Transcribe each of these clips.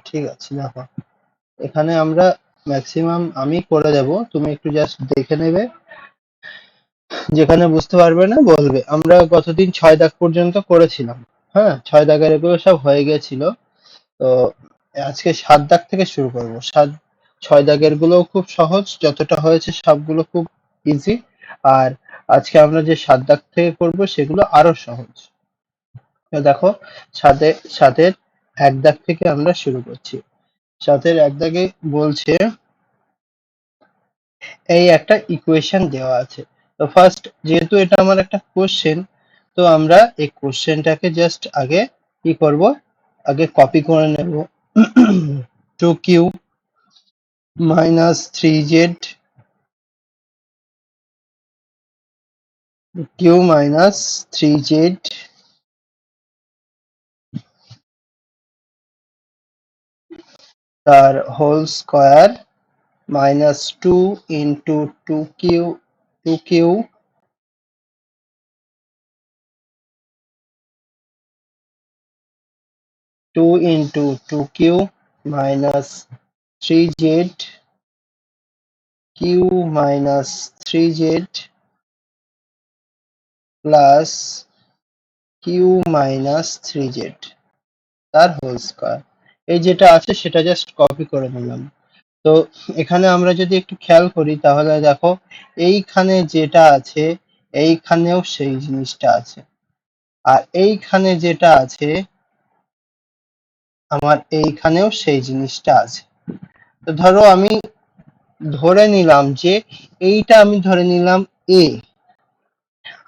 ঠিক আছে, দেখো এখানে আমরা ম্যাক্সিমাম আমি করে দেব, তুমি একটু জাস্ট দেখে নেবে, যেখানে বুঝতে পারবে না বলবে। আমরা গতদিন 6 দাগ পর্যন্ত করেছিলাম, হ্যাঁ 6 দাগের এগুলো সব হয়ে গেছিল। তো আজকে 7 দাগ থেকে শুরু করবো। 6 দাগের গুলো খুব সহজ, যতটা হয়েছে সবগুলো খুব ইজি। আর আজকে আমরা যে 7 দাগ থেকে করব সেগুলো আরো সহজ। তো দেখো, সাতের 1 দাগ থেকে আমরা শুরু করছি। 7-এর 1 দাগে বলছে এই একটা ইকুয়েশন দেওয়া আছে। তো ফার্স্ট, যেহেতু এটা আমার একটা কোশ্চেন, তো আমরা এই কোশ্চেনটাকে জাস্ট আগে কি করব, আগে কপি করে নেব। 2q minus 3z, q minus 3z তার whole square minus 2 into 2q 2 into 2q minus 3z, q minus 3z plus q minus 3z তার হোল স্কয়ার। এই যেটা আছে সেটা জাস্ট কপি করে নিলাম। তো এখানে আমরা যদি একটু খেয়াল করি তাহলে দেখো, এইখানে যেটা আছে এইখানেও সেই জিনিসটা আছে, আর এইখানে যেটা আছে আমার এইখানেও সেই জিনিসটা আছে। তো ধরো আমি ধরে নিলাম যে এইটা আমি ধরে নিলাম এ,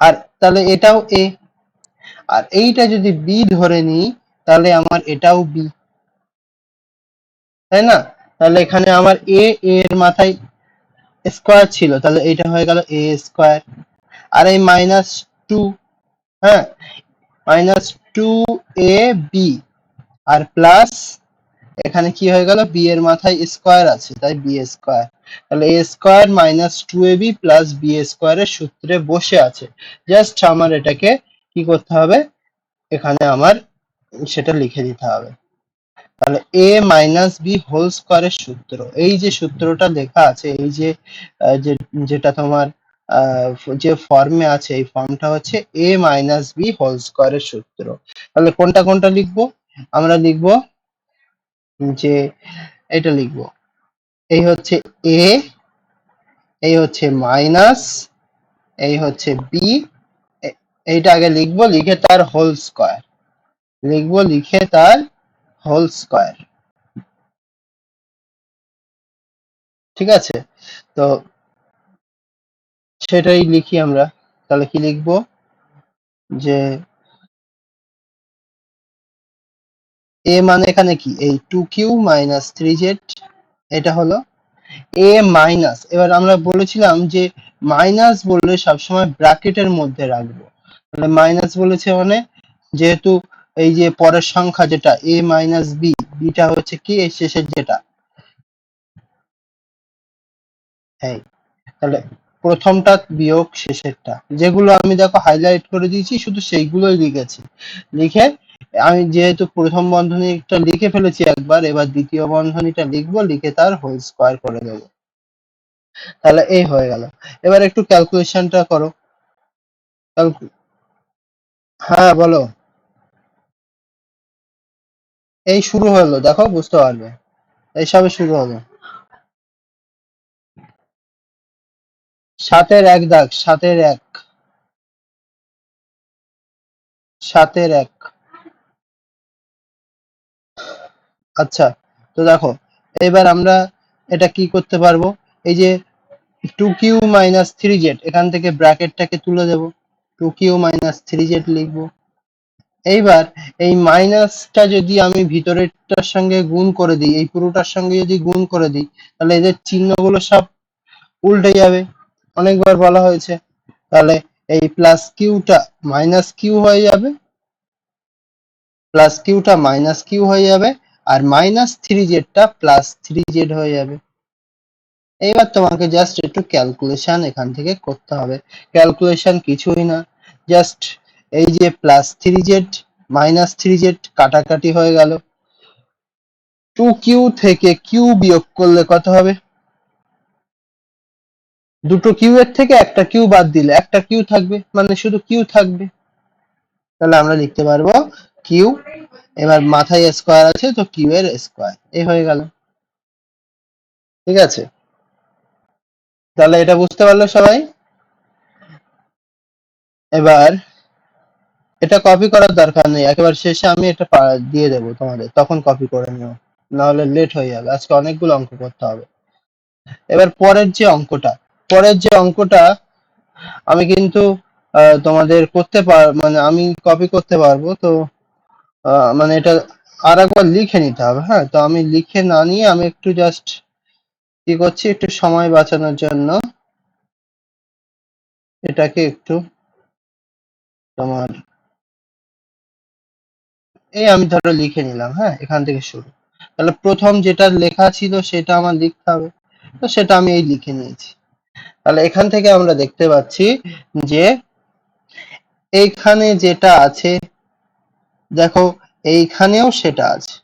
আর তাহলে এটাও এ, আর এইটা যদি বি ধরে নিই তাহলে আমার এটাও বি, তাই না? তাহলে এখানে আমার এর মাথায় স্কয়ার ছিল, তাহলে এটা হয়ে গেল এ স্কয়ার। আর এই মাইনাস 2, হ্যাঁ মাইনাস 2ab, আর প্লাস এখানে কি হয়ে গেল, বি এর মাথায় স্কয়ার আছে তাই বি স্কয়ার। তাহলে A square minus 2ab plus B স্কয়ারের সূত্রে বসে আছে। জাস্ট আমার এটাকে কি করতে হবে, এখানে আমার সেটা লিখে দিতে হবে। তাহলে এ মাইনাস বি হোল স্কয়ারের সূত্র, এই যে সূত্রটা লেখা আছে, এই যে যেটা তোমার যে ফর্মে আছে, এই ফর্মটা হচ্ছে এ মাইনাস বি হোল স্কয়ারের সূত্র। তাহলে কোনটা কোনটা লিখবো, আমরা লিখবো যে এটা লিখবো, এই হচ্ছে এ, এই হচ্ছে মাইনাস, এই হচ্ছে বি, এইটা আগে লিখবো, লিখে তার হোল স্কয়ার লিখবো, লিখে তার হোল স্কয়ার। ঠিক আছে, তো সেটাই লিখি আমরা। তাহলে কি লিখবো, যে এ মানে এখানে কি, এই 2q মাইনাস 3z, এটা হলো এ মাইনাস। এবার আমরা বলেছিলাম যে মাইনাস বললে সবসময় ব্র্যাকেটের মধ্যে রাখবো। তাহলে মাইনাস বলেছে মানে, যেহেতু এই যে পরের সংখ্যা যেটা এ মাইনাস বি, বিটা হচ্ছে কি এই শেষের যেটা, এই তাহলে প্রথমটা বিয়োগ শেষেরটা, যেগুলো আমি দেখো হাইলাইট করে দিয়েছি শুধু সেইগুলোই লিখেছি। লিখে আমি যেহেতু প্রথম বন্ধনীটা লিখে ফেলেছি একবার, এবার দ্বিতীয় বন্ধনীটা লিখবো, লিখে তার হোল স্কয়ার করে দেবো। তাহলে এই হয়ে গেল। এবার একটু ক্যালকুলেশনটা করো। হ্যাঁ বলো। এই শুরু হলো, দেখো বুঝতে পারবে, এই সবে শুরু হলো। 7-এর 1 দাগ, 7-এর 1, 7-এর 1। আচ্ছা, তো দেখো এবার আমরা এটা কি করতে পারবো, এই যে 2q মাইনাস 3z, এখান থেকে ব্র্যাকেটটাকে তুলে দেব, 2q মাইনাস 3z লিখবো। এইবার এই মাইনাসটা যদি আমি ভিতরেরটার সঙ্গে গুণ করে দিই, এই পুরোটার সঙ্গে যদি গুণ করে দিই, তাহলে এদের চিহ্নগুলো সব উল্টে যাবে, অনেকবার বলা হয়েছে। তাহলে এই প্লাস কিউটা মাইনাস কিউ হয়ে যাবে, প্লাস কিউটা মাইনাস কিউ হয়ে যাবে, আর মাইনাস 3z প্লাস 3z হয়ে যাবে। এইবার তোমাকে জাস্ট একটু ক্যালকুলেশন এখান থেকে করতে হবে। ক্যালকুলেশন কিছুই না, জাস্ট এই যে প্লাস 3z মাইনাস 3z কাটাকাটি হয়ে গেল, 2q থেকে q বিয়োগ করলে কত হবে? দুটো কিউ এর থেকে একটা কিউ বাদ দিলে একটা কিউ থাকবে, মানে শুধু কিউ থাকবে। তাহলে আমরা লিখতে পারবো কিউ, এবার মাথায় স্কোয়ার আছে তো কিউ এর স্কোয়ার, এই হয়ে গেল। ঠিক আছে, তাহলে এটা বুঝতে পারলো সবাই? এবার এটা কপি করার দরকার নেই, একেবারে শেষে আমি এটা দিয়ে দেবো তোমাদের, তখন কপি করে নিও, নাহলে লেট হয়ে যাবে, আজকে অনেকগুলো অঙ্ক করতে হবে। এবার পরের যে অঙ্কটা আমি কিন্তু তোমাদের মানে আমি কপি করতে পারবো তো, মানে এটা আর একবার লিখে নিতে হবে। হ্যাঁ, তো আমি লিখে না নিয়ে আমি একটু জাস্ট কি করছি, একটু সময় বাঁচানোর জন্য এটাকে একটু তোমার এই আমি ধরো লিখে নিলাম। হ্যাঁ, এখান থেকে শুরু। তাহলে প্রথম যেটা লেখা ছিল সেটা আমার লিখতে হবে, তো সেটা আমি এই লিখে নিয়েছি। তাহলে এখান থেকে আমরা দেখতে পাচ্ছি যে এইখানে যেটা আছে, দেখো এইখানেও সেটা আছে,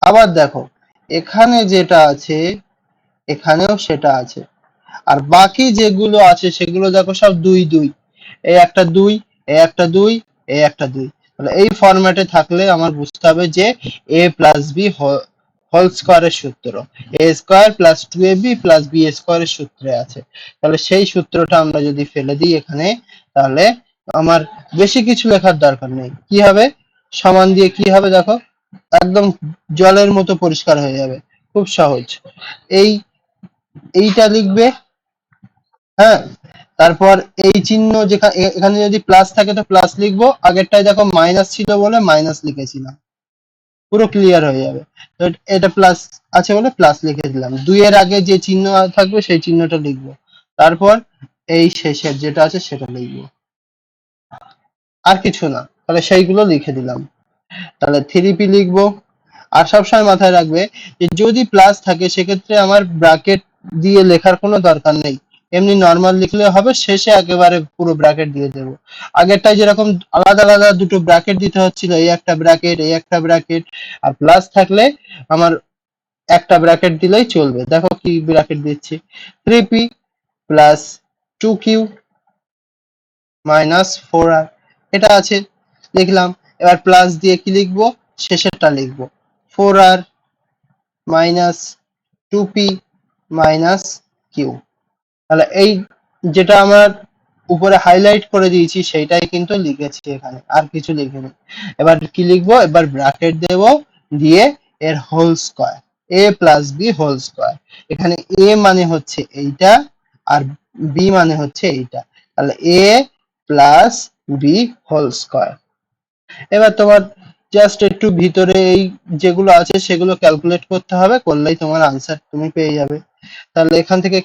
আবার দেখো এখানে যেটা আছে এখানেও সেটা আছে, আর বাকি যেগুলো আছে সেগুলো দেখো সব দুই দুই, এই একটা দুই, এই একটা দুই, এই একটা দুই। তাহলে এই ফরম্যাটে থাকলে আমার বুঝতে হবে যে এ প্লাস বি হোল স্কোয়ারের সূত্র, এ square plus two A B plus B স্কোয়ারের সূত্রে আছে। তাহলে সেই সূত্রটা আমরা যদি ফেলে দিই এখানে, তাহলে আমার বেশি কিছু লেখার দরকার নেই। কি হবে, সমান দিয়ে কি হবে দেখো, একদম জলের মতো পরিষ্কার হয়ে যাবে, খুব সহজ। এই এইটা লিখবে। হ্যাঁ, তারপর এই চিহ্ন যেখানে এখানে যদি প্লাস থাকে তো প্লাস লিখবো, আগেরটায় দেখো মাইনাস ছিল বলে মাইনাস লিখেছিলাম, পুরো ক্লিয়ার হয়ে যাবে। তো এটা প্লাস আছে বলে প্লাস লিখে দিলাম, দুই এর আগে যে চিহ্ন থাকবে সেই চিহ্নটা লিখবো, তারপর এই শেষের যেটা আছে সেটা লিখবো, আর কিছু না। তাহলে সেইগুলো লিখে দিলাম। তাহলে থ্রি পি লিখবো। আর সবসময় মাথায় রাখবে যে যদি প্লাস থাকে সেক্ষেত্রে আমার ব্র্যাকেট দিয়ে লেখার কোনো দরকার নেই, এমনি নর্মাল লিখলে হবে, শেষে একেবারে পুরো ব্র্যাকেট দিয়ে দেবো। আগেরটায় যেরকম আলাদা আলাদা দুটো ব্র্যাকেট দিতে হচ্ছিল, এই একটা ব্র্যাকেট এই একটা ব্র্যাকেট, আর প্লাস থাকলে আমার একটা ব্র্যাকেট দিলেই চলবে। দেখো কি ব্র্যাকেট দিচ্ছি, three P plus two Q minus four R, এটা আছে লিখলাম। এবার প্লাস দিয়ে কি লিখবো, শেষেরটা লিখবো, four R minus two P minus Q. তাহলে এই যেটা আমার উপরে হাইলাইট করে দিয়েছি সেইটাই কিন্তু লিখেছি এখানে, আর কিছু লিখিনি। এবার কি লিখবো, এবার ব্র্যাকেট দেব, দিয়ে এর হোল স্কয়ার, এ প্লাস বি হোল স্কয়ার। এখানে এ মানে হচ্ছে এইটা, আর বি মানে হচ্ছে এইটা, তাহলে এ প্লাস বি হোল স্কয়ার। এবার তোমার জাস্ট একটু ভিতরে এই যেগুলো আছে সেগুলো ক্যালকুলেট করতে হবে, করলেই তোমার আনসার তুমি পেয়ে যাবে। তাহলে এখান থেকে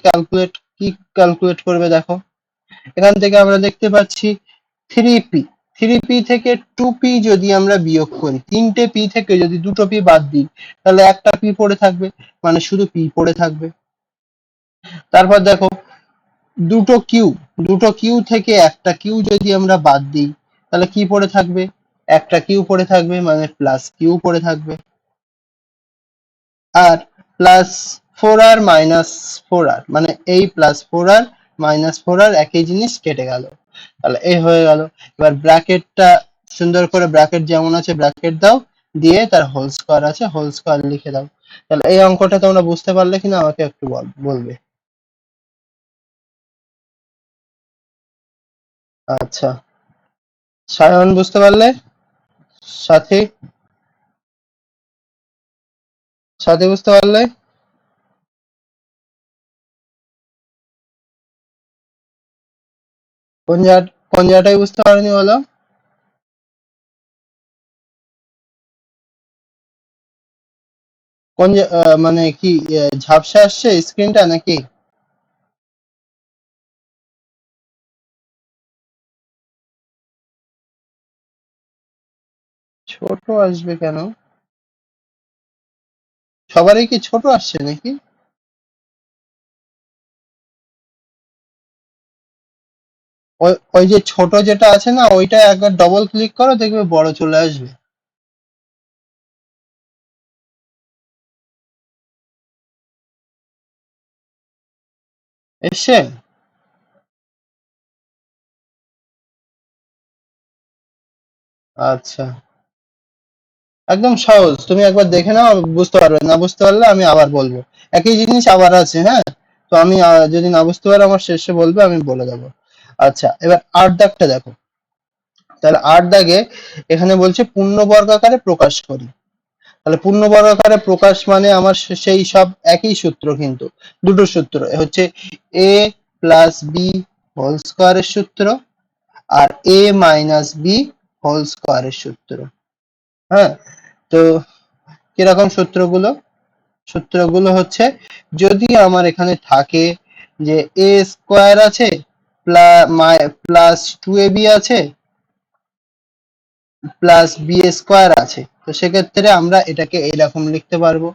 কি ক্যালকুলেট করবে দেখো, এখান থেকে আমরা দেখতে পাচ্ছি থ্রি পি, থ্রি পি থেকে টু পি যদি আমরা বিয়োগ করি, তিনটে পি থেকে যদি দুটো পি বাদ দিই, তাহলে একটা পি পড়ে থাকবে, মানে শুধু পি পড়ে থাকবে। তারপর দেখো দুটো কিউ, দুটো কিউ থেকে একটা কিউ যদি আমরা বাদ দিই, তাহলে কি পড়ে থাকবে, একটা কিউ পড়ে থাকবে, মানে প্লাস কিউ পড়ে থাকবে। আর plus four R minus four আর, মানে এই plus four R minus four আর একই জিনিস, কেটে গেল। তাহলে এই হয়ে গেল। এবার ব্র্যাকেটটা সুন্দর করে, ব্র্যাকেট যেমন আছে ব্র্যাকেট দাও, দিয়ে তার হোল স্কয়ার আছে হোল স্কয়ার লিখে দাও। তাহলে এই অঙ্কটা তোমরা বুঝতে পারলে কিনা আমাকে একটু বলবে। আচ্ছা, সায়ন বুঝতে পারলে? সাথী, সাথী বুঝতে পারলে? কোন জায়গাটাই বুঝতে পারেনি বলো? মানে কি ঝাপসা আসছে স্ক্রিনটা নাকি? ছোট আসবে কেন? সবারই কি ছোট আসছে নাকি? ওই যে ছোট যেটা আছে না, ওইটা একবার ডবল ক্লিক করো, দেখবে বড় চলে আসবে। এসছে? আচ্ছা, একদম সহজ, তুমি একবার দেখে নাও, বুঝতে পারবে, না বুঝতে পারলে আমি আবার বলবো। একই জিনিস আবার আছে, হ্যাঁ। তো আমি যদি না বুঝতে পারো আমার শেষে বলবে, আমি বলে দেবো। আচ্ছা, এবার ৮ দাগটা দেখো। তাহলে ৮ দাগে এখানে বলছে পূর্ণ বর্গাকারে প্রকাশ করি। তাহলে পূর্ণ বর্গাকারে প্রকাশ মানে আমার সেই সব একই সূত্র, কিন্তু দুটো সূত্র হচ্ছে এ প্লাস বি হোল স্কোয়ারের সূত্র আর এ মাইনাস বি হোল স্কোয়ারের সূত্র। হ্যাঁ, তো কিরকম সূত্রগুলো? সূত্রগুলো হচ্ছে, যদি আমার এখানে থাকে যে এ স্কোয়ার আছে প্লাস 2ab আছে প্লাস বি স্কোয়ার আছে, তো সেক্ষেত্রে আমরা এটাকে এইরকম লিখতে পারবো।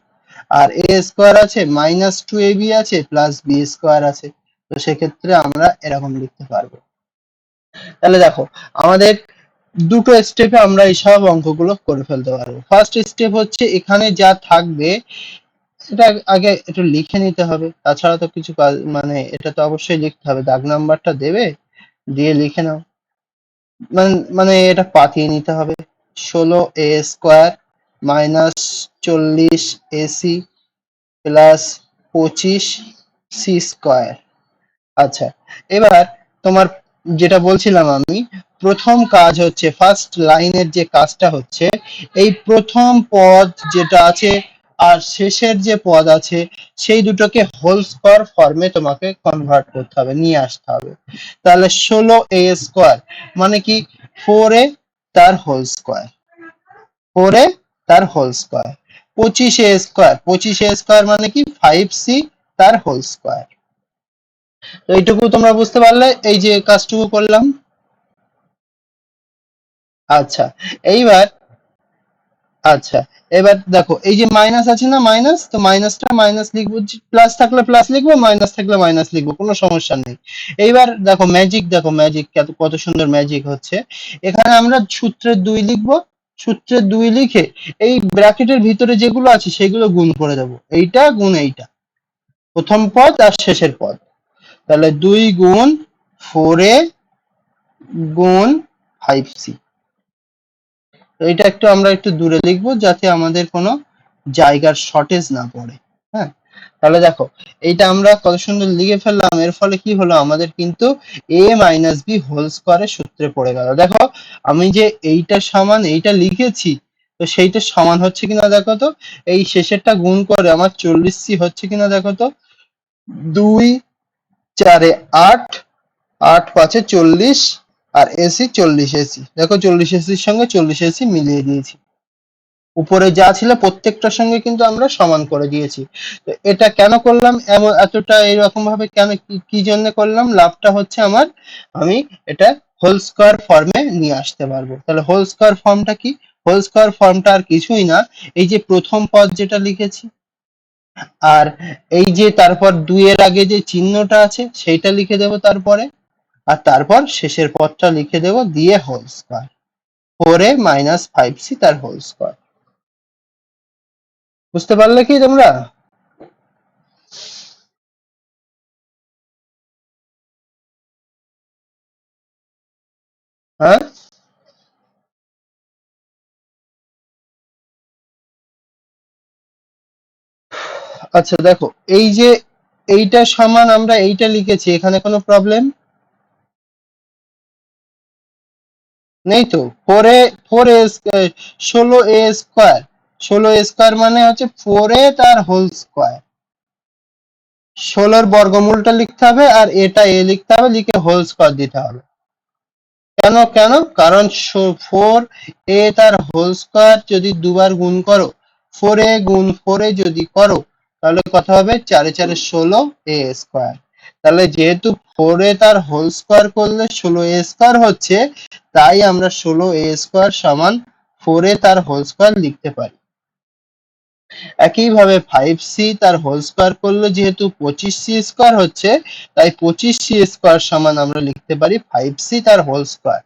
আর এ স্কোয়ার আছে মাইনাস 2ab আছে প্লাস বি স্কোয়ার আছে, তো সেক্ষেত্রে আমরা এরকম লিখতে পারবো। তাহলে দেখো, আমাদের দুটো স্টেপে আমরা এইসব অঙ্কগুলো করে ফেলতে পারবো। ফার্স্ট স্টেপ হচ্ছে এখানে যা থাকবে সেটা আগে একটু লিখে নিতে হবে, তাছাড়া তো কিছু কাজ, মানে এটা তো অবশ্যই লিখতে হবে, দাগ নাম্বারটা দেবে, দিয়ে লিখে নাও। মানে এটা পাঠিয়ে নিতে হবে। 16a² minus 40ac plus 25c²। আচ্ছা, এবার তোমার যেটা বলছিলাম আমি, প্রথম কাজ হচ্ছে, ফার্স্ট লাইনের যে কাজটা হচ্ছে, এই প্রথম পদ যেটা আছে আর শেষের যে পদ আছে সেই দুটোকে হোল স্কয়ার ফর্মে তোমাকে কনভার্ট করতে হবে, নিয়ে আসতে হবে। তাহলে 16a² মানে কি 4a তার হোল স্কয়ার, 4a তার হোল স্কয়ার। 25a² 25a² মানে কি 5c তার হোল স্কয়ার। তো এইটুকু তোমরা বুঝতে পারলে, এই যে কাজটুকু করলাম। আচ্ছা, এইবার, আচ্ছা, এবার দেখো এই যে মাইনাস আছে না, মাইনাস, তো মাইনাসটা মাইনাস লিখবো, প্লাস থাকলে প্লাস লিখবো, মাইনাস থাকলে মাইনাস লিখবো, কোনো সমস্যা নেই। এইবার দেখো ম্যাজিক, দেখো ম্যাজিক কত সুন্দর ম্যাজিক হচ্ছে। এখানে আমরা সূত্রের 2 লিখবো, সূত্রের 2 লিখে এই ব্র্যাকেটের ভিতরে যেগুলো আছে সেগুলো গুণ করে দেবো, এইটা গুণ এইটা, প্রথম পদ আর শেষের পদ। তাহলে 2 গুণ 4a গুণ 5c। তো এটা একটু আমরা একটু দূরে লিখবো যাতে আমাদের কোনো জায়গার শর্টেজ না পড়ে। হ্যাঁ, তাহলে দেখো এইটা আমরা কত সুন্দর লিখে ফেললাম, এর ফলে কি হলো, আমাদের কিন্তু a মাইনাস বি হোল স্কোয়ারের সূত্রে পড়ে গেল। দেখো আমি যে এইটা সমান এইটা লিখেছি, তো সেইটা সমান হচ্ছে কিনা দেখো তো, এই শেষেরটা গুণ করে আমার 40c হচ্ছে কিনা দেখো তো। 2 4 8, 8 5 40, আর এসি 40 এসি, দেখো 40 এসির সঙ্গে 40 এসি মিলিয়ে দিয়েছি, উপরে যা ছিল প্রত্যেকটার সঙ্গে কিন্তু আমরা সমান করে দিয়েছি। তো এটা কেন করলাম, এমন এতটা এরকম ভাবে কেন, কি জন্য করলাম, লাভটা হচ্ছে আমার, আমি এটা হোল স্কয়ার ফর্মে নিয়ে আসতে পারবো। তাহলে হোল স্কয়ার ফর্মটা কি? হোল স্কয়ার ফর্মটা আর কিছুই না, এই যে প্রথম পদ যেটা লিখেছি, আর এই যে তারপর 2 এর আগে যে চিহ্নটা আছে সেইটা লিখে দেবো তারপরে, আর তারপর শেষের পদটা লিখে দেবো, দিয়ে whole square, 4a minus 5c তার হোল স্কয়ার। বুঝতে পারলে কি তোমরা? হ্যাঁ, আচ্ছা দেখো, এই যে এইটা সমান আমরা এইটা লিখেছি, এখানে কোনো প্রবলেম নেই তো? 16a², 16a² মানে হচ্ছে 4a তার হোল স্কয়ার, 16 বর্গমূলটা লিখতে হবে আর এটা এ লিখতে হবে, লিখে হোল স্কয়ার দিতে হবে। কেন কেন? কারণ 4a তার হোল স্কয়ার যদি দুবার গুণ করো, 4a গুণ 4a যদি করো, তাহলে কত হবে, 4 4 16a²। তাহলে যেহেতু 4a তার হোল স্কয়ার করলে 16a² হচ্ছে, তাই আমরা 16a² সমান 4a তার হোল স্কয়ার লিখতে পারি। একইভাবে 5c তার হোল স্কয়ার করলে যেহেতু 25c² হচ্ছে, তাই 25c² সমান আমরা লিখতে পারি 5c তার হোল স্কয়ার।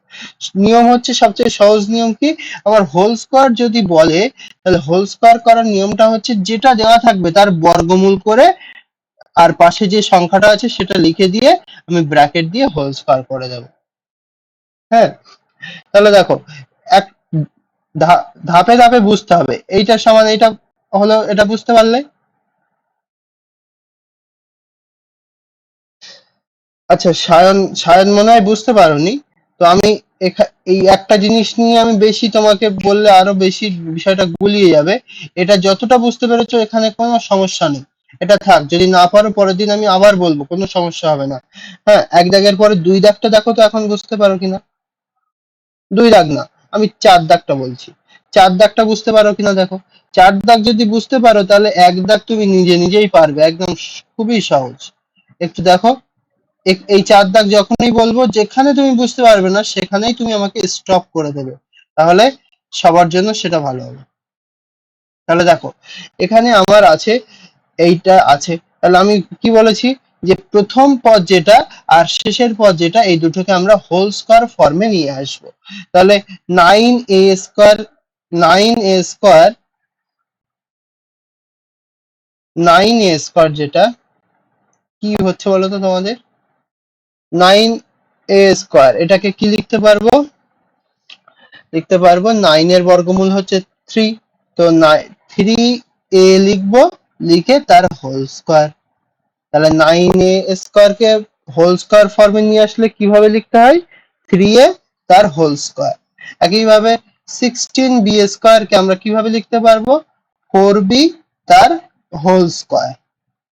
নিয়ম হচ্ছে, সবচেয়ে সহজ নিয়ম কি, আমার হোল স্কয়ার যদি বলে, তাহলে হোল স্কয়ার করার নিয়মটা হচ্ছে যেটা দেওয়া থাকবে তার বর্গমূল করে আর পাশে যে সংখ্যাটা আছে সেটা লিখে দিয়ে আমি ব্র্যাকেট দিয়ে হোল স্কয়ার করে দেব। হ্যাঁ, তাহলে দেখো এক ধাপে ধাপে বুঝতে হবে, এইটার সমান এইটা হলো, এটা বুঝতে পারলে? আচ্ছা, সায়ন সায়ন মনে হয় বুঝতে পারোনি। তো আমি এই একটা জিনিস নিয়ে আমি বেশি তোমাকে বললে আরো বেশি বিষয়টা গুলিয়ে যাবে। এটা যতটা বুঝতে পেরেছো এখানে কোনো সমস্যা নেই, এটা থাক। যদি না পারো পরের দিন আমি আবার বলবো, কোনো সমস্যা হবে না। হ্যাঁ, এক দাগের পরে দুই দাগটা দেখো তো এখন বুঝতে পারো কিনা। দুই দাগ না, আমি চার দাগটা বলছি। চার দাগটা বুঝতে পারো কিনা দেখো। চার দাগ যদি বুঝতে পারো তাহলে এক দাগ তুমি নিজে নিজেই পারবে, একদম খুবই সহজ। একটু দেখো, এই চার দাগ যখনই বলবো যেখানে তুমি বুঝতে পারবে না সেখানেই তুমি আমাকে স্টপ করে দেবে, তাহলে সবার জন্য সেটা ভালো হবে। তাহলে দেখো, এখানে আমার আছে, এইটা আছে। তাহলে আমি কি বলেছি, যে প্রথম পদ যেটা আর শেষের পদ যেটা এই দুটোকে আমরা হোল স্কয়ার ফর্মে নিয়ে আসবো। তাহলে 9a square, 9a square, 9a square যেটা কি হচ্ছে বলো তো তোমাদের, 9a স্কয়ার এটাকে কি লিখতে পারবো, লিখতে পারবো 9 এর বর্গমূল হচ্ছে 3। তো 3a লিখবো, লিখে তার হোল স্কয়ার। তাহলে 9a স্কয়ার কে হোল স্কয়ার ফর্মে নিয়ে আসলে কিভাবে লিখতে হয়, 3a তার হোল স্কয়ার। একইভাবে 16b স্কয়ার কে আমরা কিভাবে লিখতে পারবো, 4b তার হোল স্কয়ার,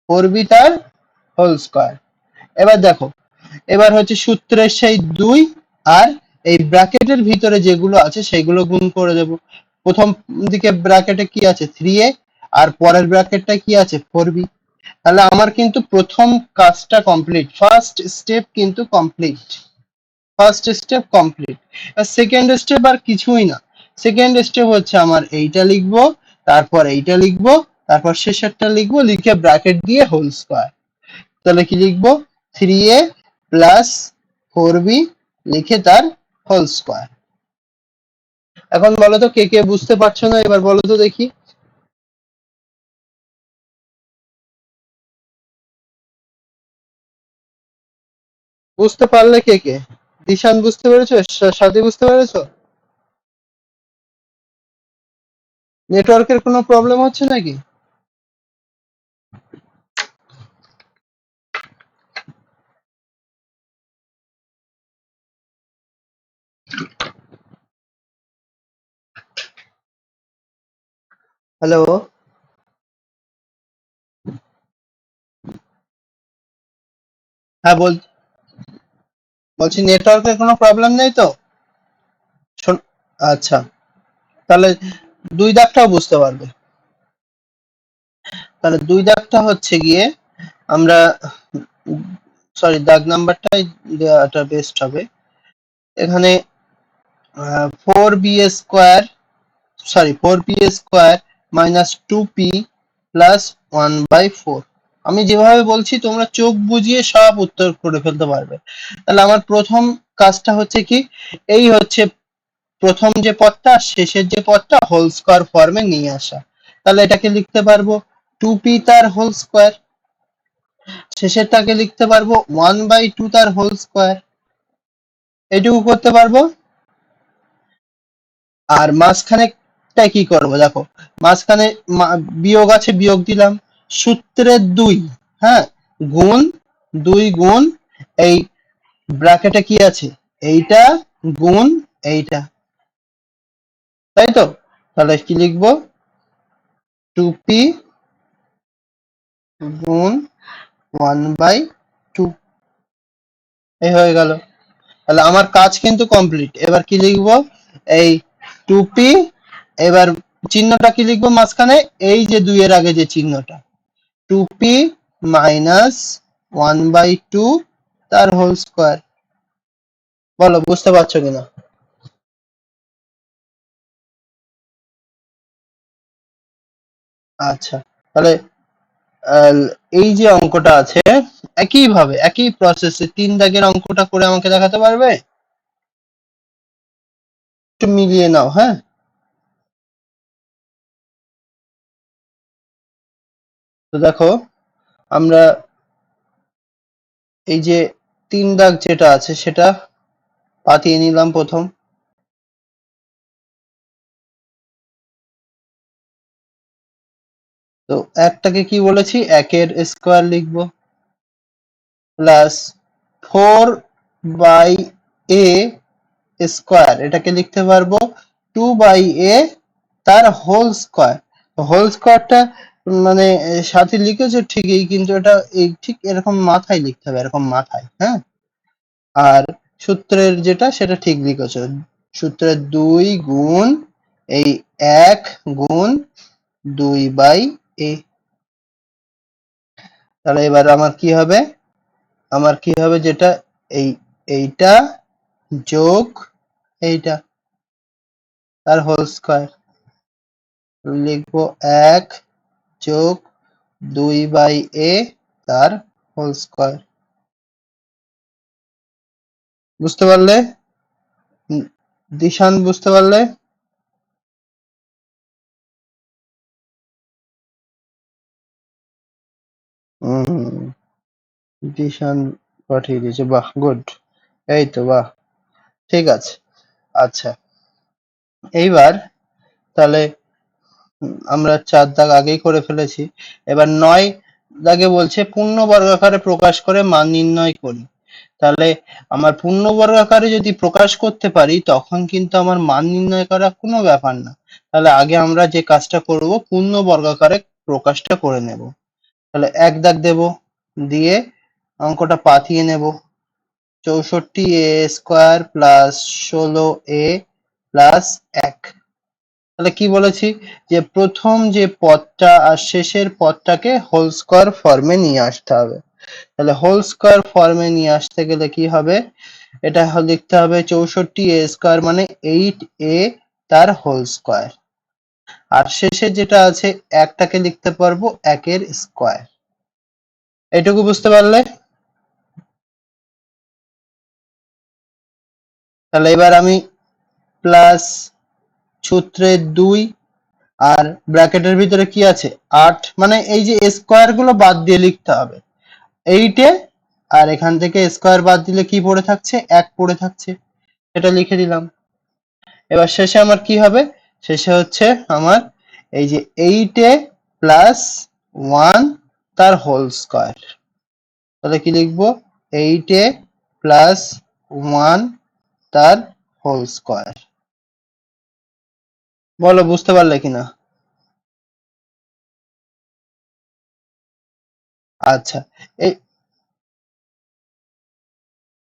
4b তার হোল স্কয়ার। এবার দেখো, এবার হচ্ছে সূত্রের সেই 2 আর এই ব্র্যাকেটের ভিতরে যেগুলো আছে সেগুলো গুণ করে দেব। প্রথম দিকে ব্র্যাকেটে কি আছে, 3a, আর পরের ব্র্যাকেটটা কি আছে, 4b। তাহলে আমার কিন্তু প্রথম কাজটা কমপ্লিট, ফার্স্ট স্টেপ কিন্তু কমপ্লিট, ফার্স্ট স্টেপ কমপ্লিট। আর সেকেন্ড স্টেপ আর কিছুই না। সেকেন্ড স্টেপ হচ্ছে আমার এইটা লিখবো, তারপর এইটা লিখবো, তারপর শেষেরটা লিখবো, লিখে ব্র্যাকেট দিয়ে হোল স্কয়ার। তাহলে কি লিখবো, 3a প্লাস 4b লিখে তার হোল স্কয়ার। এখন বলো তো কে কে বুঝতে পারছো না, এবার বলো তো দেখি। বুঝতে পারলে কে কে? দিশান বুঝতে পেরেছো? সাথী বুঝতে পেরেছো? নেটওয়ার্কের কোনো প্রবলেম হচ্ছে নাকি? হ্যালো, হ্যাঁ বলছি নেটওয়ার্কের কোনো প্রবলেম নেই তো? আচ্ছা, তাহলে দুই দাগটাও বুঝতে পারবে। তাহলে দুই দাগটা হচ্ছে গিয়ে আমরা, সরি, দাগ নাম্বারটাই দেওয়াটা বেস্ট হবে। এখানে 4b square, sorry 4p square minus 2p plus 1/4। আমি যেভাবে বলছি তোমরা চোখ বুজিয়ে সব উত্তর করে ফেলতে পারবে। তাহলে আমার প্রথম কাজটা হচ্ছে কি, এই হচ্ছে প্রথম যে পদটা আর শেষের যে পদটা হোল স্কয়ার ফর্মে নিয়ে আসা। তাহলে এটাকে লিখতে পারবো 2p তার হোল স্কয়ার, শেষেরটাকে লিখতে পারবো 1/2 তার হোল স্কয়ার, এটুকু করতে পারবো। আর মাঝখানেটা কি করব দেখো, মাঝখানে বিয়োগ আছে, বিয়োগ দিলাম। সূত্রের 2, হ্যাঁ, গুণ 2 গুণ এই ব্র্যাকেটে কি আছে, এইটা গুণ এইটা, তাই তো? তাহলে কি লিখবো, 2p গুণ 1/2, এই হয়ে গেল। তাহলে আমার কাজ কিন্তু কমপ্লিট। এবার কি লিখবো, এই 2p, এবার চিহ্নটা কি লিখবো মাঝখানে, এই যে 2 এর আগে যে চিহ্নটা, 2p মাইনাস 1/2 তার হোল স্কয়ার। বলো বুঝতে পারছো কিনা? আচ্ছা, তাহলে আহ, এই যে অঙ্কটা আছে, একই ভাবে একই প্রসেসে 3 দাগের অঙ্কটা করে আমাকে দেখাতে পারবে? একটু মিলিয়ে নাও, হ্যাঁ। তো দেখো, আমরা এই যে 3 দাগ যেটা আছে সেটা পাতিয়ে নিলাম প্রথম। তো একটাকে কি বলেছি, একের স্কোয়ার লিখবো, প্লাস 4/a স্কোয়ার, এটাকে লিখতে পারবো 2/a তার হোল স্কোয়ার। হোল স্কোয়ারটা মানে সাথে লিখেছো ঠিকই, কিন্তু এটা এই ঠিক এরকম মাথায় লিখতে হবে, এরকম মাথায়, হ্যাঁ। আর সূত্রের যেটা সেটা ঠিক লিখেছো, সূত্রের 2 গুণ এই 1 গুণ 2/a। তাহলে এবার আমার কি হবে যেটা, এই এইটা যোগ এইটা তার হোল স্কোয়ার, লিখবো 1 যোগ 2/a তার হোল স্কোয়ার। বুঝতে পারলে? দিশান বুঝতে পারলে? হুম, দিশান পাঠিয়ে দিয়েছে, বাহ, গুড। এই তো, বাহ, ঠিক আছে। আচ্ছা, এইবার তাহলে আমরা 4 দাগ আগেই করে ফেলেছি। এবার 9 দাগে বলছে পূর্ণ বর্গাকারে প্রকাশ করে মান নির্ণয় করি। তাহলে আমার পূর্ণ বর্গাকারে যদি প্রকাশ করতে পারি তখন কিন্তু আমার মান নির্ণয় করা কোনো ব্যাপার না। তাহলে আগে আমরা যে কাজটা করব, পূর্ণ বর্গাকারে প্রকাশটা করে নেব। তাহলে 1 দাগ দেব, দিয়ে অঙ্কটা পাতিয়ে নেব। 64a square plus 16a plus 1। তাহলে কি বলেছি, যে প্রথম যে পদটা আর শেষের পদটাকে হোল স্কয়ার ফর্মে নিয়ে আসতে হবে। তাহলে হোল স্কয়ার ফর্মে নিয়ে আসতে গেলে কি হবে, এটা লিখতে হবে 64a স্কয়ার মানে 8a তার হোল স্কয়ার, আর শেষে যেটা আছে একটাকে লিখতে পারবো একের স্কয়ার। এটুকু বুঝতে পারলে? তাহলে এবার আমি প্লাস সূত্রের 2 আর ব্র্যাকেটের ভিতরে কি আছে 8, মানে এই যে স্কয়ার গুলো বাদ দিয়ে লিখতে হবে 8 এ, আর এখান থেকে স্কয়ার বাদ দিলে কি পড়ে থাকছে, 1 পড়ে থাকছে, এটা লিখে দিলাম। এবার শেষে আমার কি হবে, শেষে হচ্ছে আমার এই যে 8a প্লাস 1 তার হোল স্কয়ার। তাহলে কি লিখবো, 8a প্লাস 1 তার হোল স্কয়ার। বলো বুঝতে পারলে কিনা? আচ্ছা, এই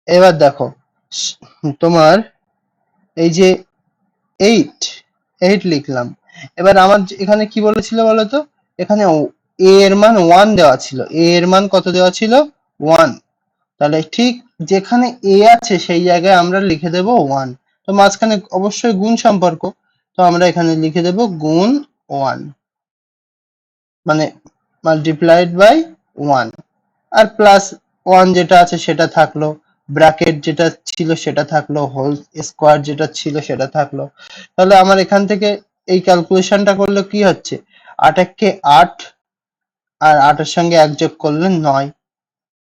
এবার দেখো, তোমার এই যে 8 8 লিখলাম। এবার আমার এখানে কি বলেছিল বলতো, এখানে a এর মান 1 দেওয়া ছিল, a এর মান কত দেওয়া ছিল, 1। তাহলে ঠিক যেখানে a আছে সেই জায়গায় আমরা লিখে দেব 1। তো মাঝখানে অবশ্যই গুণ সম্পর্ক, তো আমরা এখানে লিখে দেব গুণ 1, মানে মাল্টিপ্লাইড বাই 1। আর প্লাস 1 যেটা আছে সেটা থাকলো, ব্র্যাকেট যেটা ছিল সেটা থাকলো, হোল স্কোয়ার যেটা ছিল সেটা থাকলো। তাহলে আমার এখান থেকে এই ক্যালকুলেশনটা করলে কি হচ্ছে, 8 একে 8, আর 8 এর সঙ্গে 1 যোগ করলে 9,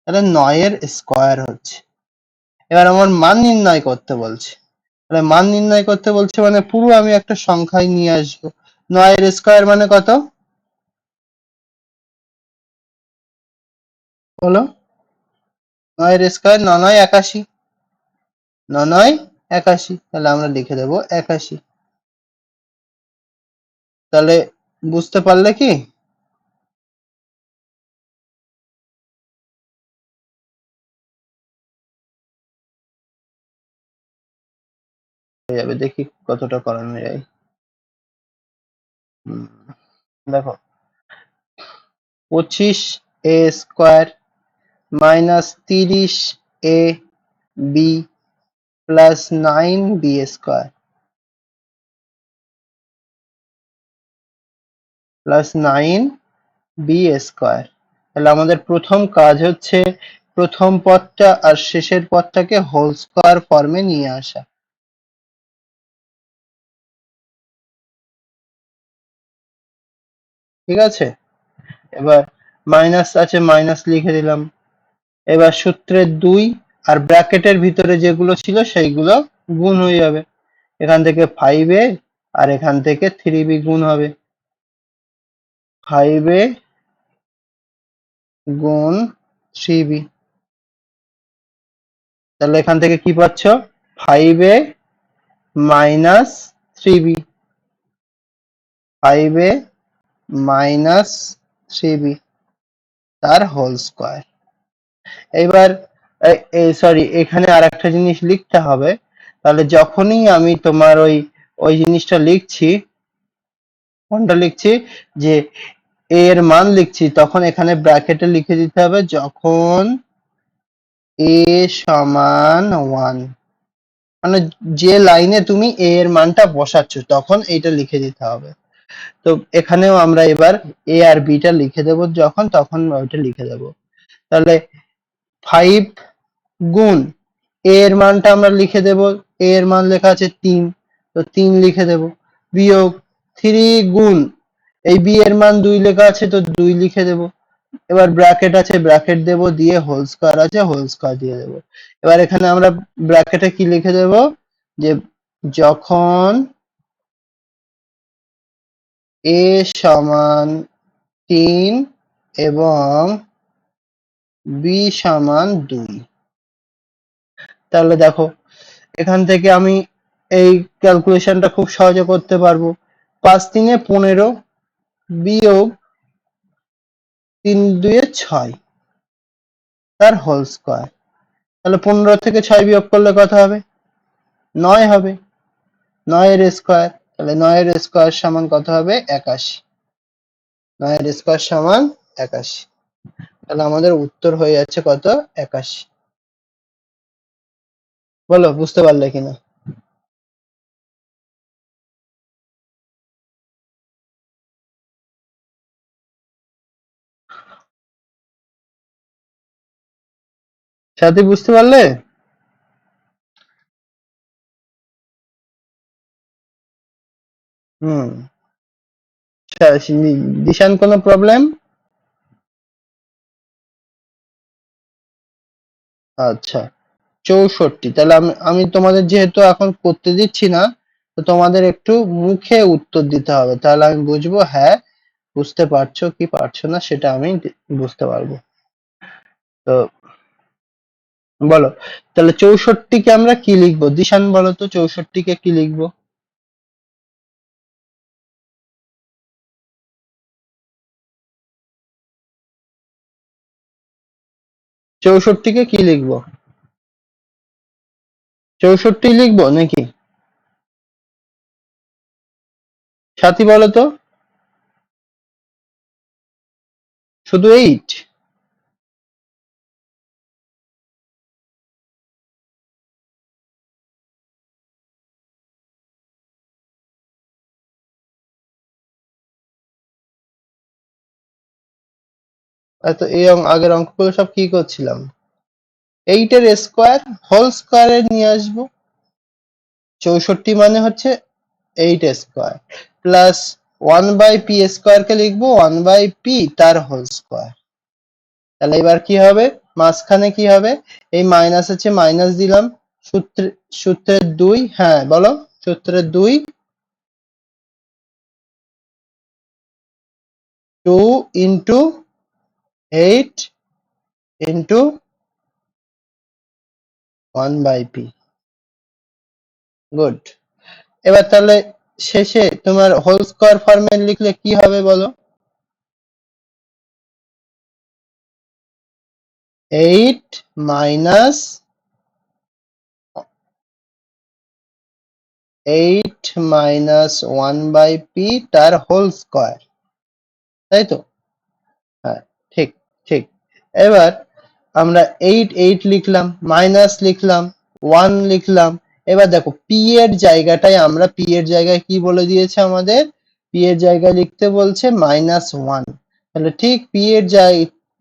তাহলে 9 এর স্কোয়ার হচ্ছে। এবার আমার মান নির্ণয় করতে বলছে, তাহলে মান নির্ণয় করতে বলছে মানে পুরো আমি একটা সংখ্যায় নিয়ে আসবো। 9 এর স্কোয়ার মানে কত বলো? 9 এর স্কোয়ার 9 9 81, 9 9 81, তাহলে আমরা লিখে দেবো 81। তাহলে বুঝতে পারলে কি? হয়ে যাবে, দেখি কতটা করানো যায়। হুম, দেখো, 25a square minus 30a b plus 9b square plus 9b square. তাহলে আমাদের প্রথম কাজ হচ্ছে প্রথম পদটা আর শেষের পদটাকে হোল স্কয়ার ফর্মে নিয়ে আসা। ঠিক আছে, এবার মাইনাস আছে, মাইনাস লিখে দিলাম। এবার সূত্রের 2 আর ব্র্যাকেটের ভিতরে যেগুলো ছিল সেইগুলো গুণ হয়ে যাবে। এখান থেকে 5a আর এখান থেকে 3b গুণ হবে। 5a গুণ 3b, তাহলে এখান থেকে কি পাচ্ছ? 5a minus 3b, 5a minus 3b তার হোল স্কয়ার। এবার সরি, এখানে আর একটা জিনিস লিখতে হবে। তাহলে যখনই আমি তোমার ওই জিনিসটা লিখছি, কোনটা লিখছি, যে a এর মান লিখছি, তখন এখানে ব্র্যাকেটে লিখে দিতে হবে যখন a সমান 1, মানে যে লাইনে তুমি a এর মানটা বসাচ্ছ তখন এইটা লিখে দিতে হবে। তো এখানেও আমরা এবার a আর b টা লিখে দেব, যখন তখন ওইটা লিখে দেব। তাহলে 5 গুণ a এর মানটা আমরা লিখে দেব, a এর মান লেখা আছে 3, তো 3 লিখে দেব, বিয়োগ 3 গুণ এই b এর মান 2 লেখা আছে, তো 2 লিখে দেব। এবার ব্র্যাকেট আছে, ব্র্যাকেট দেব, দিয়ে হোল স্কয়ার আছে, হোল স্কয়ার দিয়ে দেব। এবার এখানে আমরা ব্র্যাকেটে কি লিখে দেব, যে যখন a সমান 3 এবং b সমান 2। তাহলে দেখো এখান থেকে আমি এই ক্যালকুলেশনটা খুব সহজে করতে পারবো। 5 3 15 বিয়োগ 3 2 6 তার হোল স্কয়ার। তাহলে 15 থেকে 6 বিয়োগ করলে কত হবে? 9 হবে। 9 এর স্কয়ার, তাহলে 9 এর স্কয়ার সমান কত হবে? 81। 9 এর স্কয়ার সমান 81। তাহলে আমাদের উত্তর হয়ে যাচ্ছে কত? 81। বলো বুঝতে পারলে কিনা? সাথী বুঝতে পারলে? হুম। দিশান কোনো প্রবলেম? আচ্ছা, 64। তাহলে আমি আমি তোমাদের যেহেতু এখন করতে দিচ্ছি না, তো তোমাদের একটু মুখে উত্তর দিতে হবে, তাহলে আমি বুঝবো হ্যাঁ বুঝতে পারছো কি পারছো না, সেটা আমি বুঝতে পারবো। তো বলো, তাহলে 64 কে আমরা কি লিখবো? দিশান বলো তো 64 কে কি লিখবো? 64 কে কি লিখবো? 64 লিখবো নাকি? সাথী বলো তো, শুধু 8? এত এই আগের অঙ্কগুলো সব কি করছিলাম? 8 এর স্কয়ার হোল স্কয়ারে নিয়ে আসবো। 64 মানে হচ্ছে 8 square plus 1 by P square কে লিখবো 1 বাই পি তার হোল স্কয়ার। তাহলে এবার কি হবে? মাঝখানে কি হবে? এই মাইনাস আছে, মাইনাস দিলাম। সূত্রে সূত্রের 2, হ্যাঁ বলো, সূত্রের 2 2 into 8 into 1 by P. Good. এবার তাহলে শেষে তোমার হোল স্কয়ার ফরম্যাট লিখলে কি হবে বলো? 8 মাইনাস 8 মাইনাস 1 বাই পি তার হোল স্কয়ার, তাই তো? হ্যাঁ, ঠিক ঠিক। এবার আমরা 8 লিখলাম, মাইনাস লিখলাম, 1 লিখলাম। এবার দেখো পি এর জায়গাটায় আমরা পি এর জায়গায় কি বলে দিয়েছে আমাদের? পি এর জায়গায় লিখতে বলছে -1। তাহলে ঠিক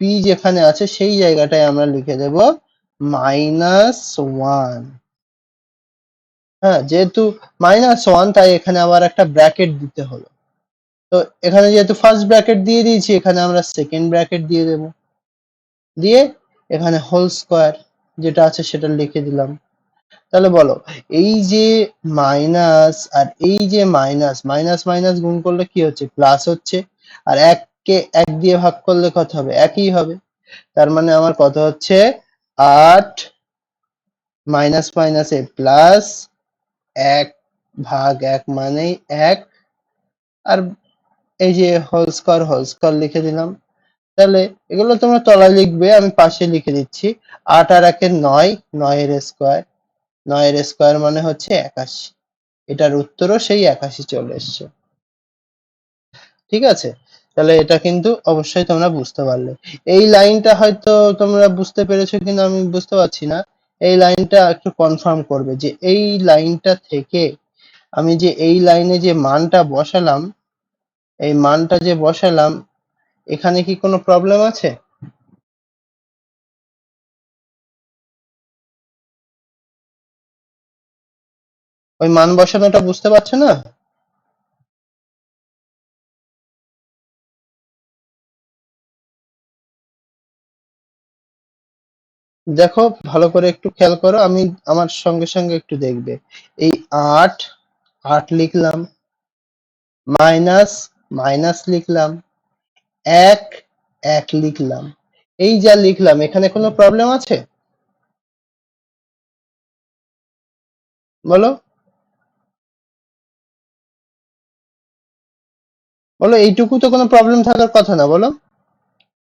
পি যেখানে আছে সেই জায়গাটায় আমরা লিখে দেব -1। হ্যাঁ, যেহেতু -1 তাই এখানে আবার একটা ব্র্যাকেট দিতে হলো। তো এখানে যেহেতু ফার্স্ট ব্র্যাকেট দিয়ে দিয়েছি, এখানে আমরা সেকেন্ড ব্র্যাকেট দিয়ে দেব। দিয়ে এখানে হোল স্কোয়ার যেটা আছে সেটা লিখে দিলাম। তাহলে বলো, এই যে মাইনাস আর এই যে মাইনাস, মাইনাস মাইনাস গুণ করলে কি হচ্ছে, প্লাস হচ্ছে। আর এককে এক দিয়ে ভাগ করলে কত হবে, একই হবে। তার মানে আমার কত হচ্ছে, 8 মাইনাস মাইনাসে প্লাস, 1/1 মানেই 1। আর এই যে হোল স্কয়ার লিখে দিলাম। তাহলে এগুলো তোমরা তলায় লিখবে, আমি পাশে লিখে দিচ্ছি। 8 আর 1 এর 9, 9 এর স্কয়ার, 9 এর স্কয়ার মানে হচ্ছে 81। এটার উত্তরও সেই 81 চলে এসছে। ঠিক আছে, তাহলে এটা কিন্তু অবশ্যই তোমরা বুঝতে পারলে। এই লাইনটা হয়তো তোমরা বুঝতে পেরেছো কিনা আমি বুঝতে পারছি না। এই লাইনটা একটু কনফার্ম করবে যে এই লাইনটা থেকে আমি যে এই লাইনে যে মানটা বসালাম, এই মানটা যে বসালাম, এখানে কি কোনো প্রবলেম আছে? ওই মান বসানোটা বুঝতে পারছো না? দেখো ভালো করে একটু খেয়াল করো, আমি আমার সঙ্গে সঙ্গে একটু দেখবে। এই 8, 8 লিখলাম, মাইনাস, মাইনাস লিখলাম, 1, 1 লিখলাম। এই যা লিখলাম, এখানে কোনো প্রবলেম আছে? বলো, বলো, এইটুকু তো কোনো প্রবলেম থাকার কথা না, বলো।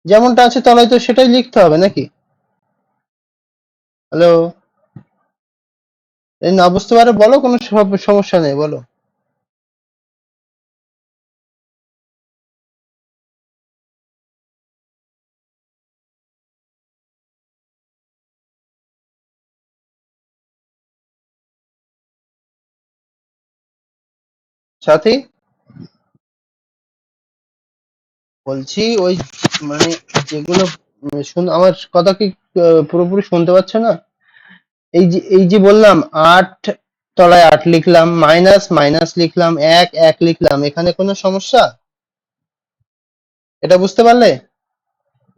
যেমনটা আছে তলায় তো সেটাই লিখতে হবে নাকি? হ্যালো, এই না বুঝতে পারো বলো, কোনো সমস্যা নেই, বলো। সাথী, বলছি ওই মানে যেগুলো আমার কথা কি পুরোপুরি শুনতে পাচ্ছ না? এই যে বললাম 8, তলায় 8 লিখলাম, মাইনাস মাইনাস লিখলাম, 1, 1 লিখলাম, এখানে কোনো সমস্যা? এটা বুঝতে পারলে?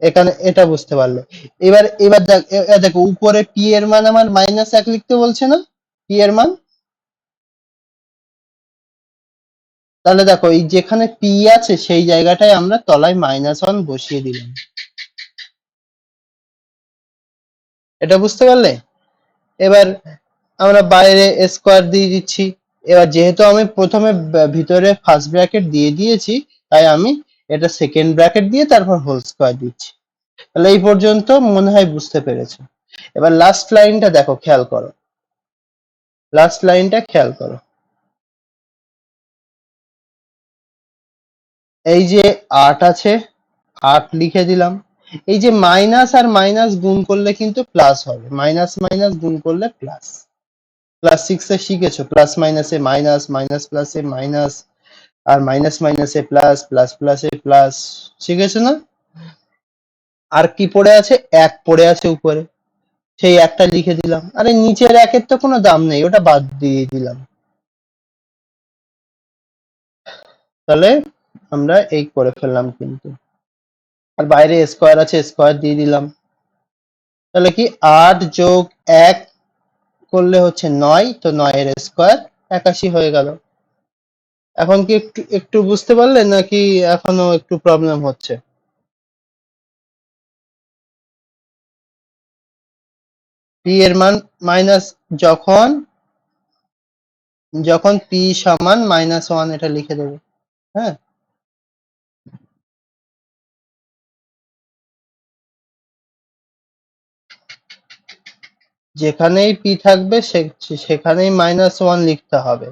এখানে এটা বুঝতে পারলে। এবার দেখো উপরে পি এর মান আমার -1 লিখতে বলছে না, পি এর মান। তাহলে দেখো এই যেখানে পি আছে সেই জায়গাটায় আমরা তলায় -1 বসিয়ে দিলাম। এটা বুঝতে পারলে? এবার আমরা বাইরে স্কোয়ার দিয়ে দিচ্ছি। এবার যেহেতু আমি প্রথমে ভিতরে ফার্স্ট ব্র্যাকেট দিয়ে দিয়েছি, তাই আমি এটা সেকেন্ড ব্র্যাকেট দিয়ে তারপর হোল স্কোয়ার দিচ্ছি। তাহলে এই পর্যন্ত মনে হয় বুঝতে পেরেছো। এবার লাস্ট লাইনটা দেখো, খেয়াল করো, লাস্ট লাইনটা খেয়াল করো। এই যে 8 আছে, 8 লিখে দিলাম। এই যে মাইনাস আর মাইনাস গুণ করলে কিন্তু প্লাস হবে, মাইনাস মাইনাস গুণ করলে প্লাস। ক্লাস 6 এ শিখেছো, প্লাস মাইনাসে মাইনাস, মাইনাস প্লাসে মাইনাস, আর মাইনাস মাইনাসে প্লাস, প্লাস প্লাসে প্লাস, শিখেছো না? আর কি পড়ে আছে, এক পড়ে আছে উপরে, সেই একটা লিখে দিলাম। আরে নিচের একের তো কোনো দাম নেই, ওটা বাদ দিয়ে দিলাম। তাহলে আমরা এই করে ফেললাম কিন্তু। আর বাইরে স্কোয়ার আছে, স্কোয়ার দিয়ে দিলাম। তাহলে কি 8 যোগ 1 করলে হচ্ছে 9, তো 9 এর স্কোয়ার 81 হয়ে গেল। এখন কি একটু একটু বুঝতে পারলে নাকি এখনো একটু প্রবলেম হচ্ছে? পি এর মান মাইনাস, যখন যখন পি সমান -1 এটা লিখে দেবে। হ্যাঁ, যেখানেই পি থাকবে সেখানেই -1 লিখতে হবে।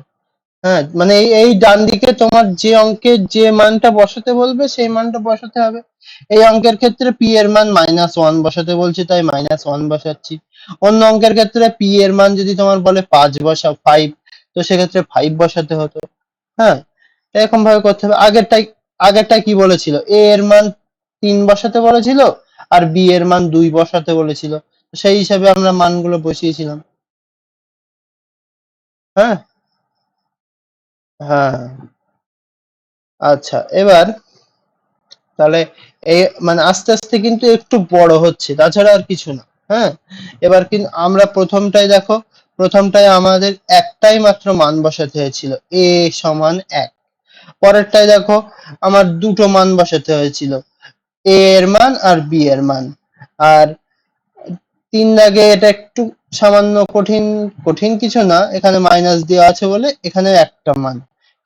হ্যাঁ, মানে এই ডান দিকে তোমার যে অঙ্কের যে মানটা বসাতে বলবে সেই মানটা বসাতে হবে। এই অঙ্কের ক্ষেত্রে পি এর মান -1 বসাতে বলছে, তাই -1 বসাচ্ছি। অন্য অঙ্কের ক্ষেত্রে পি এর মান যদি তোমার বলে 5 বসাও, 5, তো সেক্ষেত্রে 5 বসাতে হতো। হ্যাঁ, এরকম ভাবে করতে হবে। আগেরটা কি বলেছিল, এ এর মান 3 বসাতে বলেছিল, আর বি এর মান 2 বসাতে বলেছিল। সেই হিসাবে আমরা মানগুলো বসিয়েছিলাম। হ্যাঁ, হ্যাঁ, আচ্ছা। এবার তাহলে এই মানে আস্তে আস্তে কিন্তু একটু বড় হচ্ছে, তাছাড়া আর কিছু না। হ্যাঁ, এবার কিন্তু আমরা প্রথমটায় দেখো, প্রথমটায় আমাদের একটাই মাত্র মান বসাতে হয়েছিল, a সমান 1। পরেরটায় দেখো আমার দুটো মান বসাতে হয়েছিল, a এর মান আর b এর মান। আর 3 দাগে এটা একটু সামান্য কঠিন, কঠিন কিছু না, এখানে মাইনাস দেওয়া আছে বলে এখানে একটা মান।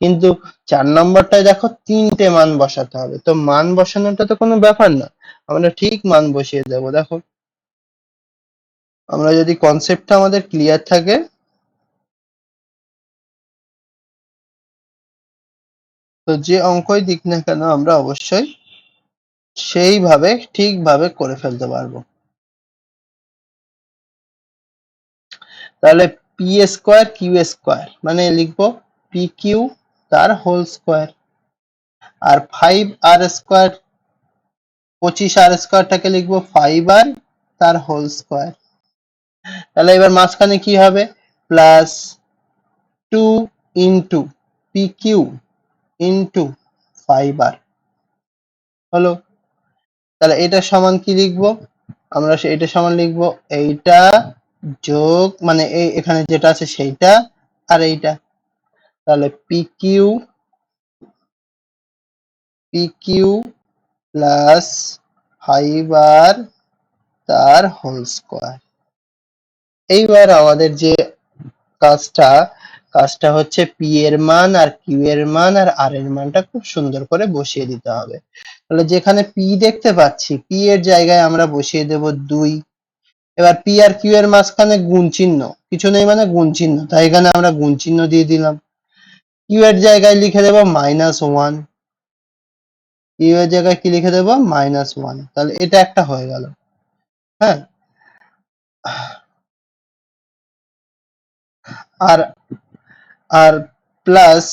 কিন্তু 4 নম্বরটায় দেখো 3টে মান বসাতে হবে, তো মান বসানোটা তো কোনো ব্যাপার না, আমরা ঠিক মান বসিয়ে দেবো। দেখো, আমরা যদি কনসেপ্টটা আমাদের ক্লিয়ার থাকে, তো যে অঙ্কই দিক না কেন আমরা অবশ্যই সেইভাবে ঠিকভাবে করে ফেলতে পারবো। তাহলে পি স্কোয়ার কিউ স্কোয়ার মানে লিখবো পি কিউ তার হোল স্কোয়ার, আর 5r² 25r² লিখবো 5r তার হোল স্কোয়ার। তাহলে এবার মাঝখানে কি হবে, plus 2 into P Q into 5r হলো। তাহলে এটা সমান কি লিখবো, আমরা এটা সমান লিখবো এইটা যোগ মানে এই এখানে যেটা আছে সেইটা আর এইটা। তাহলে পি কিউ প্লাস 5r তার হোল স্কোয়ার। এইবার আমাদের যে কাজটা, কাজটা হচ্ছে পি এর মান আর কিউ এর মান আর আর এর মানটা খুব সুন্দর করে বসিয়ে দিতে হবে। তাহলে যেখানে পি দেখতে পাচ্ছি, পি এর জায়গায় আমরা বসিয়ে দেব 2। এবার পি আর কিউ এর মাঝখানে গুণ চিহ্ন কিছু নেই মানে গুণ চিহ্ন, তাই এখানে আমরা গুণ চিহ্ন দিয়ে দিলাম। কিউ এর জায়গায় লিখে দেব -1, কিউ এর জায়গায় কি লিখে দেব -1, তাহলে এটা একটা হয়ে গেল। হ্যাঁ, আর আর প্লাস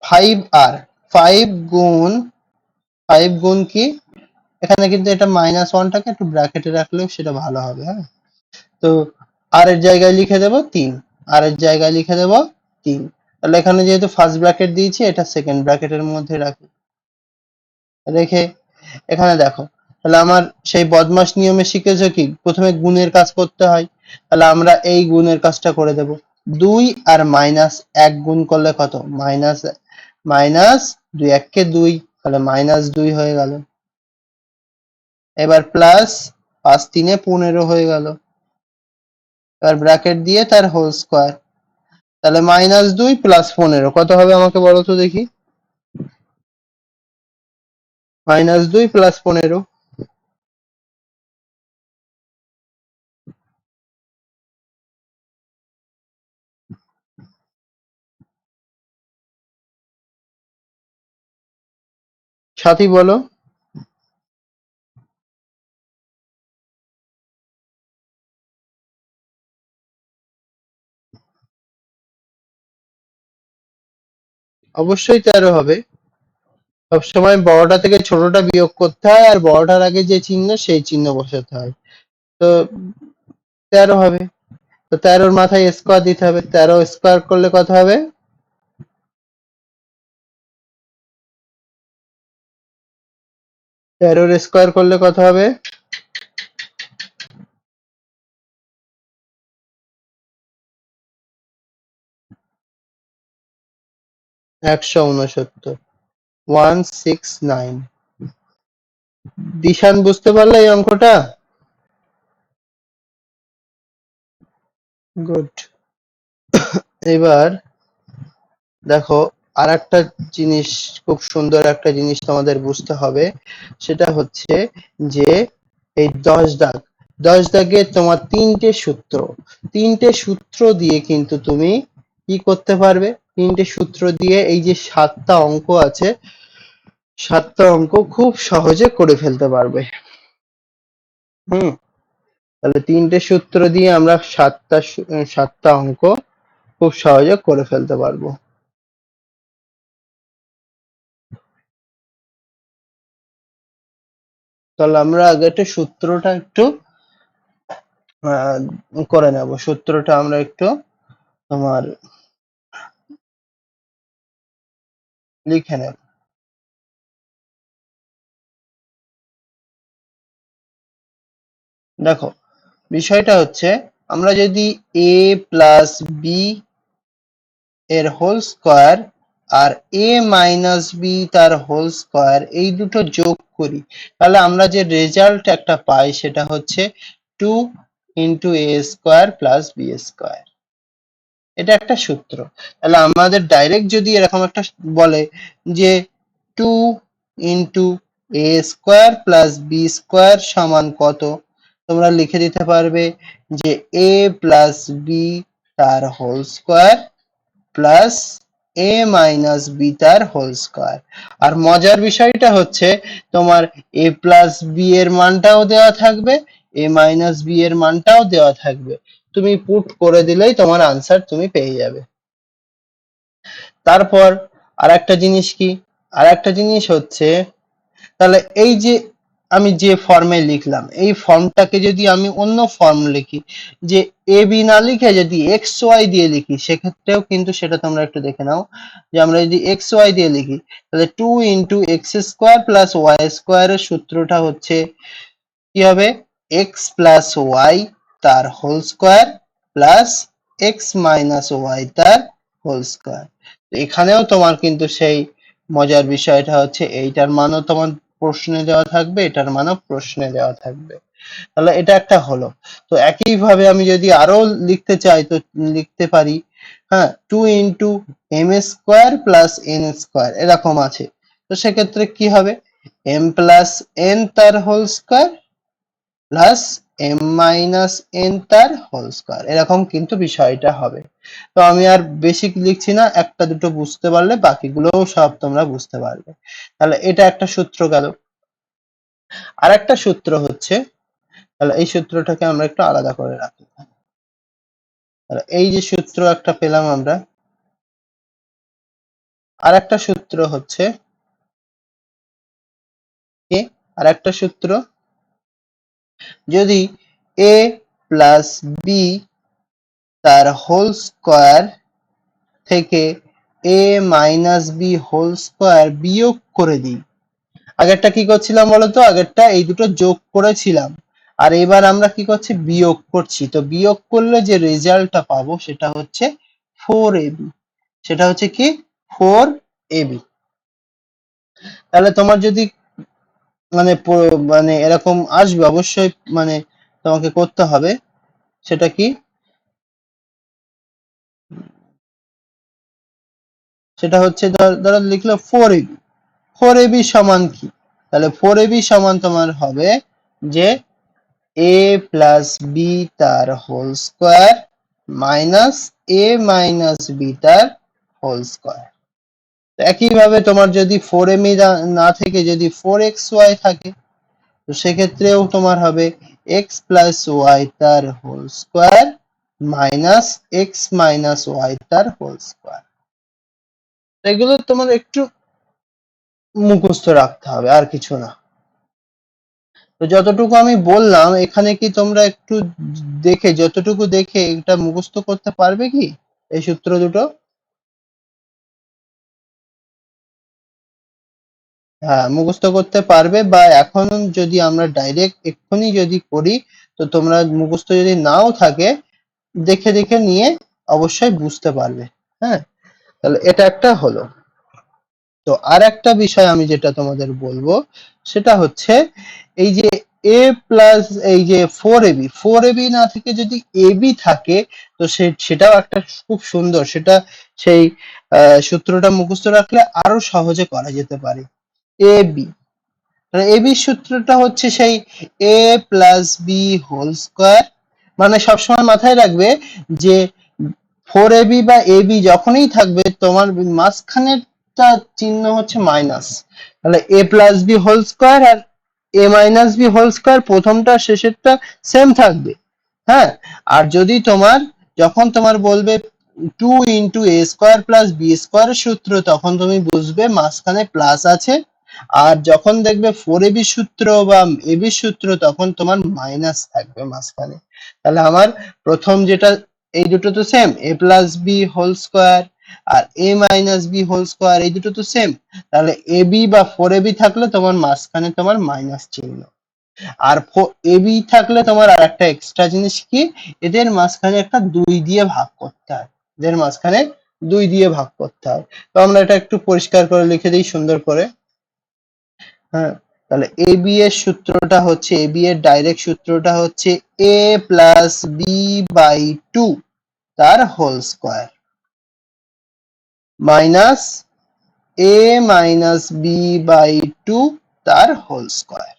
5r, 5 গুণ কি, এখানে কিন্তু এটা -1টাকে একটু ব্র্যাকেটে রাখলেও সেটা ভালো হবে। হ্যাঁ, তো আর এর জায়গায় লিখে দেব 3, আর এর জায়গায় লিখে দেব 3। তাহলে এখানে যেহেতু ফার্স্ট ব্র্যাকেট দিয়েছি, এটা সেকেন্ড ব্র্যাকেটের মধ্যে রাখি, রেখে এখানে দেখো, তাহলে আমার সেই বদমাস নিয়মে শিখেছো কি প্রথমে গুণের কাজ করতে হয়, তাহলে আমরা এই গুণের কাজটা করে দেব। 2 আর -1 গুণ করলে কত, মাইনাস মাইনাস 2 × 1 = 2, তাহলে -2 হয়ে গেল। এবার প্লাস 5 × 3 = 15 হয়ে গেল। এবার ব্র্যাকেট দিয়ে তার হোল স্কোয়ার, তাহলে -2 + 15 কত হবে আমাকে বলো তো দেখি, -2 + 15। সাথী বলো। অবশ্যই 13 হবে, সবসময় বড়টা থেকে ছোটটা বিয়োগ করতে হয়, আর বড়টার আগে যে চিহ্ন সেই চিহ্ন বসাতে হয়। তো 13 হবে, তো 13-র মাথায় স্কোয়ার দিতে হবে, 13 স্কোয়ার করলে কত হবে, 13-র স্কোয়ার করলে কত হবে, 169, 169। দিশান বুঝতে পারলে এই অঙ্কটা? গুড। এবার দেখো, আর একটা জিনিস, খুব সুন্দর একটা জিনিস তোমাদের বুঝতে হবে, সেটা হচ্ছে যে এই 10 দাগ, 10 দাগে তোমার 3টে সূত্র, 3টে সূত্র দিয়ে কিন্তু তুমি কি করতে পারবে, 3টে সূত্র দিয়ে এই যে 7টা অঙ্ক আছে, 7টা অঙ্ক খুব সহজে করে ফেলতে পারবে। হুম, তাহলে 3টে সূত্র দিয়ে আমরা 7টা অঙ্ক খুব সহজে করে ফেলতে পারবো। তাহলে আমরা আগে একটা সূত্রটা একটু করে নেব, সূত্রটা আমরা একটু তোমার লিখে নেব। দেখো বিষয়টা হচ্ছে আমরা যদি a প্লাস বি এর হোল স্কয়ার আর a মাইনাস বি তার হোল স্কয়ার এই দুটো যোগ করি, তাহলে আমরা যে রেজাল্ট একটা পাই সেটা হচ্ছে 2 ইন্টু এ স্কয়ার প্লাস বি স্কয়ার। এটা একটা সূত্র। তাহলে আমাদের ডাইরেক্ট যদি এরকম একটা বলে যে 2 ইন্টু এ স্কয়ার প্লাস বি স্কয়ার সমান কত, তোমরা লিখে দিতে পারবে যে a প্লাস বি তার হোল স্কয়ার প্লাস এ মাইনাস বি তার হোল স্কয়ার। আর মজার বিষয়টা হচ্ছে তোমার এ প্লাস বি এর মানটাও দেওয়া থাকবে, এ মাইনাস বি এর মানটাও দেওয়া থাকবে, তুমি পুট করে দিলেই তোমার আনসার তুমি পেয়ে যাবে। তারপর আরেকটা জিনিস কি, আরেকটা জিনিস হচ্ছে তাহলে এই যে আমি যে ফর্মে লিখলাম এই ফর্মটাকে যদি আমি অন্য ফর্ম লিখি, যে এ বি না লিখে যদি এক্স ওয়াই দিয়ে লিখি, সেক্ষেত্রেও কিন্তু সেটা তোমরা একটু দেখে নাও যে আমরা যদি এক্স ওয়াই দিয়ে লিখি তাহলে 2 into X square plus Y স্কোয়ারের সূত্রটা হচ্ছে কি হবে, এক্স প্লাস ওয়াই তার whole square plus X minus Y তার হোল স্কোয়ার। এখানেও তোমার কিন্তু সেই মজার বিষয়টা হচ্ছে এইটার মানও তোমার প্রশ্নে দেওয়া থাকবে, এটার মানও প্রশ্নে দেওয়া থাকবে। তাহলে এটা একটা হলো। তো একইভাবে আমি যদি আরো লিখতে চাই তো লিখতে পারি, হ্যাঁ, 2 into M square plus N square এরকম আছে। তো সেক্ষেত্রে কি হবে, এম প্লাস এন তার whole square plus M minus N তার হোল স্কয়ার, এরকম কিন্তু বিষয়টা হবে। তো আমি আর বেশি লিখছি না, একটা দুটো বুঝতে পারলে বাকিগুলোও সব তোমরা বুঝতে পারবে। তাহলে এটা একটা সূত্র গেল। আর একটা সূত্র হচ্ছে, তাহলে এই সূত্রটাকে আমরা একটু আলাদা করে রাখি। তাহলে এই যে সূত্র একটা পেলাম আমরা, আর একটা সূত্র হচ্ছে কি, আর একটা সূত্র যদি এ প্লাস বি তার হোল স্কয়ার থেকে এ মাইনাস বি হোল স্কয়ার বিয়োগ করে দিই। আগেরটা কি করছিলাম বলতো, আগেরটা এই দুটো যোগ করেছিলাম, আর এবার আমরা কি করছি, বিয়োগ করছি। তো বিয়োগ করলে যে রেজাল্টটা পাবো সেটা হচ্ছে 4ab, সেটা হচ্ছে কি 4ab। তাহলে তোমার যদি মানে মানে এরকম আসবে অবশ্যই মানে তোমাকে করতে হবে, সেটা কি, সেটা হচ্ছে ধরো লিখলো 4ab, 4ab সমান কি, তাহলে 4ab সমান তোমার হবে যে a প্লাস বি তার হোল স্কয়ার মাইনাস এ মাইনাস বি তার হোল স্কয়ার। একইভাবে তোমার যদি 4m না থেকে যদি 4xy থাকে, তো সেক্ষেত্রেও তোমার হবে x প্লাস ওয়াই তার whole square minus X minus Y তার হোল স্কয়ার। এগুলো তোমার একটু মুখস্থ রাখতে হবে, আর কিছু না। তো যতটুকু আমি বললাম এখানে কি তোমরা একটু দেখে, যতটুকু দেখে এটা মুখস্থ করতে পারবে কি এই সূত্র দুটো? হ্যাঁ, মুখস্থ করতে পারবে, বা এখন যদি আমরা ডাইরেক্ট এক্ষুনি যদি করি তো তোমরা মুখস্থ যদি নাও থাকে দেখে দেখে নিয়ে অবশ্যই বুঝতে পারবে। হ্যাঁ, তাহলে এটা একটা হলো। তো আর একটা বিষয় আমি যেটা তোমাদের বলবো সেটা হচ্ছে এই যে এ প্লাস এই যে 4ab না থেকে যদি এবি থাকে, তো সেটাও একটা খুব সুন্দর, সেটা সেই সূত্রটা মুখস্থ রাখলে আরো সহজে করা যেতে পারে। এবি, এবি সূত্রটা হচ্ছে সেই এ প্লাস বি হোল স্কয়ার, মানে সবসময় মাথায় রাখবে যে 4ab বা ab যখনই থাকবে তোমার মাঝখানেরটা চিহ্ন হচ্ছে মাইনাস, তাহলে a plus B whole square আর a minus B whole square প্রথমটা শেষেরটা সেম থাকবে। হ্যাঁ, আর যদি তোমার যখন তোমার বলবে 2 ইন্টু এ স্কোয়ার প্লাস বি স্কোয়ারের সূত্র, তখন তুমি বুঝবে মাঝখানে প্লাস আছে, আর যখন দেখবে 4ab সূত্র বা এবি সূত্র তখন তোমার মাইনাস থাকবে মাঝখানে। তাহলে আমার প্রথম যেটা, এই দুটো তো সেম, এ প্লাস বি হোল স্কোয়ার আর এ মাইনাস বি হোল স্কোয়ার এই দুটো তো সেম, তাহলে এবি বা 4ab থাকলে তোমার মাঝখানে তোমার মাইনাস চিহ্ন। আর এবি থাকলে তোমার আর একটা এক্সট্রা জিনিস কি, এদের মাঝখানে একটা 2 দিয়ে ভাগ করতে হয়, এদের মাঝখানে 2 দিয়ে ভাগ করতে হয়। তো আমরা এটা একটু পরিষ্কার করে লিখে দিই সুন্দর করে। হ্যাঁ, তাহলে এবি এর সূত্রটা হচ্ছে, এবি এর ডাইরেক্ট সূত্রটা হচ্ছে a প্লাস বি বাই 2 তার whole square minus a minus B by 2 তার হোল স্কয়ার।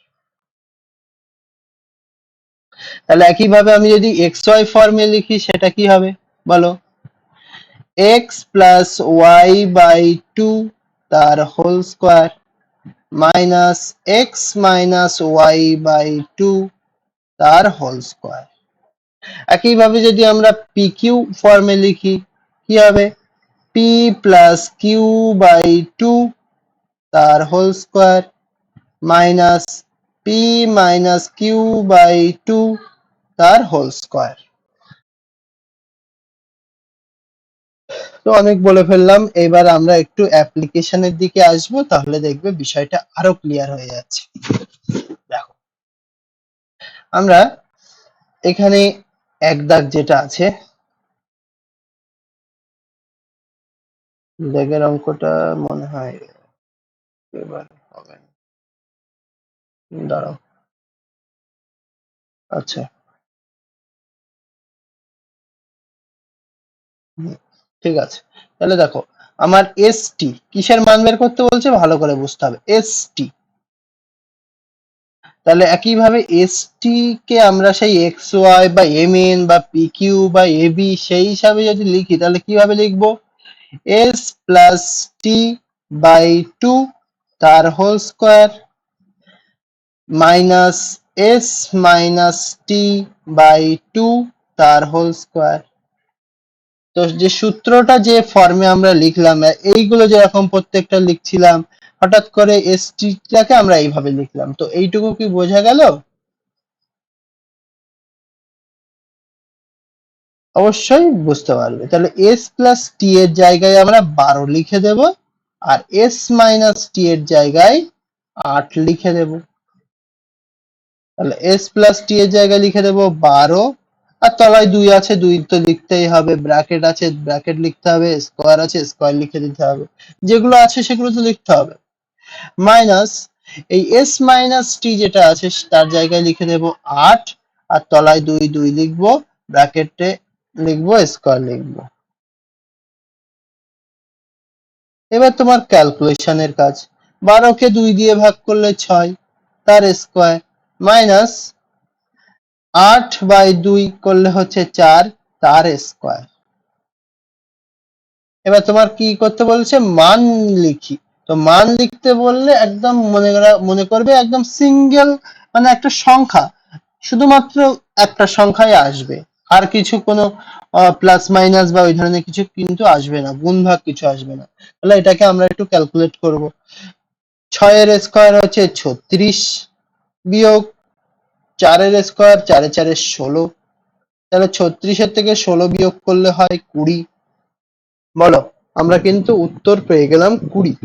তাহলে একইভাবে আমি যদি এক্স ওয়াই ফর্মে লিখি সেটা কি হবে বলো, x প্লাস ওয়াই বাই 2 তার whole square minus X minus Y by 2 তার হোল স্কয়ার। একইভাবে যদি আমরা পি কিউ ফর্মে লিখি কি হবে, p প্লাস কিউ বাই 2 তার whole square minus p minus Q by 2 তার হোল স্কয়ার। তো অনেক বলে ফেললাম, এবার আমরা একটু অ্যাপ্লিকেশনের দিকে আসব, তাহলে দেখবে বিষয়টা আরো ক্লিয়ার হয়ে যাচ্ছে। দেখো আমরা এখানে এক দাগ যেটা আছে, দাগের অঙ্কটা মনে হয় এবার হবে না, দাঁড়াও। আচ্ছা, ঠিক আছে। তাহলে দেখো আমার এস টি কিসের মান বের করতে বলছে ভালো করে বুঝতে হবে, এস টি। তাহলে একইভাবে এস টি কে আমরা সেই এক্স ওয়াই বা এম এন বা পি কিউ বা এ বি সেই হিসাবে যদি লিখি তাহলে কিভাবে লিখবো, এস প্লাস টি বাই 2 তার whole square minus S minus T by 2 তার হোল স্কয়ার। তো যে সূত্রটা যে ফর্মে আমরা লিখলাম, এইগুলো যেরকম প্রত্যেকটা লিখছিলাম, হঠাৎ করে এস টিটাকে আমরা এইভাবে লিখলাম, তো এইটুকু কি বোঝা গেল? অবশ্যই বুঝতে পারবে। তাহলে এস প্লাস টি এর জায়গায় আমরা 12 লিখে দেব, আর এস মাইনাস টি এর জায়গায় 8 লিখে দেব। তাহলে এস প্লাস টি এর জায়গায় লিখে দেব 12, আর তলায় 2 আছে, 2 তো লিখতেই হবে, ব্র্যাকেট আছে ব্র্যাকেট লিখতে হবে, স্কয়ার আছে স্কয়ার লিখে দিতে হবে, যেগুলো আছে সেগুলো তো লিখতে হবে। মাইনাস এই এস মাইনাস টি যেটা আছে তার জায়গায় লিখে দেব 8, আর তলায় 2 2 লিখবো, ব্র্যাকেটে লিখবো, স্কয়ার লিখবো। এবার তোমার ক্যালকুলেশনের কাজ, 12 কে 2 দিয়ে ভাগ করলে 6 তার স্কয়ার মাইনাস 8 বাই 2 করলে হচ্ছে 4 তার স্কয়ার। এবার তোমার কি করতে বলছে, মান লিখি। তো মান লিখতে বললে একদম মনে করবে একদম সিঙ্গেল, মানে একটা সংখ্যা, শুধুমাত্র একটা সংখ্যাই আসবে, আর কিছু কোনো প্লাস মাইনাস বা ওই ধরনের কিছু কিন্তু আসবে না, গুণ ভাগ কিছু আসবে না। তাহলে এটাকে আমরা একটু ক্যালকুলেট করব। 6 এর স্কয়ার হচ্ছে 36, বিয়োগ 4 এর স্কয়ার, 4 এ 4 এ 16, তাহলে 36 এর থেকে 16 বিয়োগ করলে হয় 20। বলো, আমরা কিন্তু উত্তর পেয়ে গেলাম 20।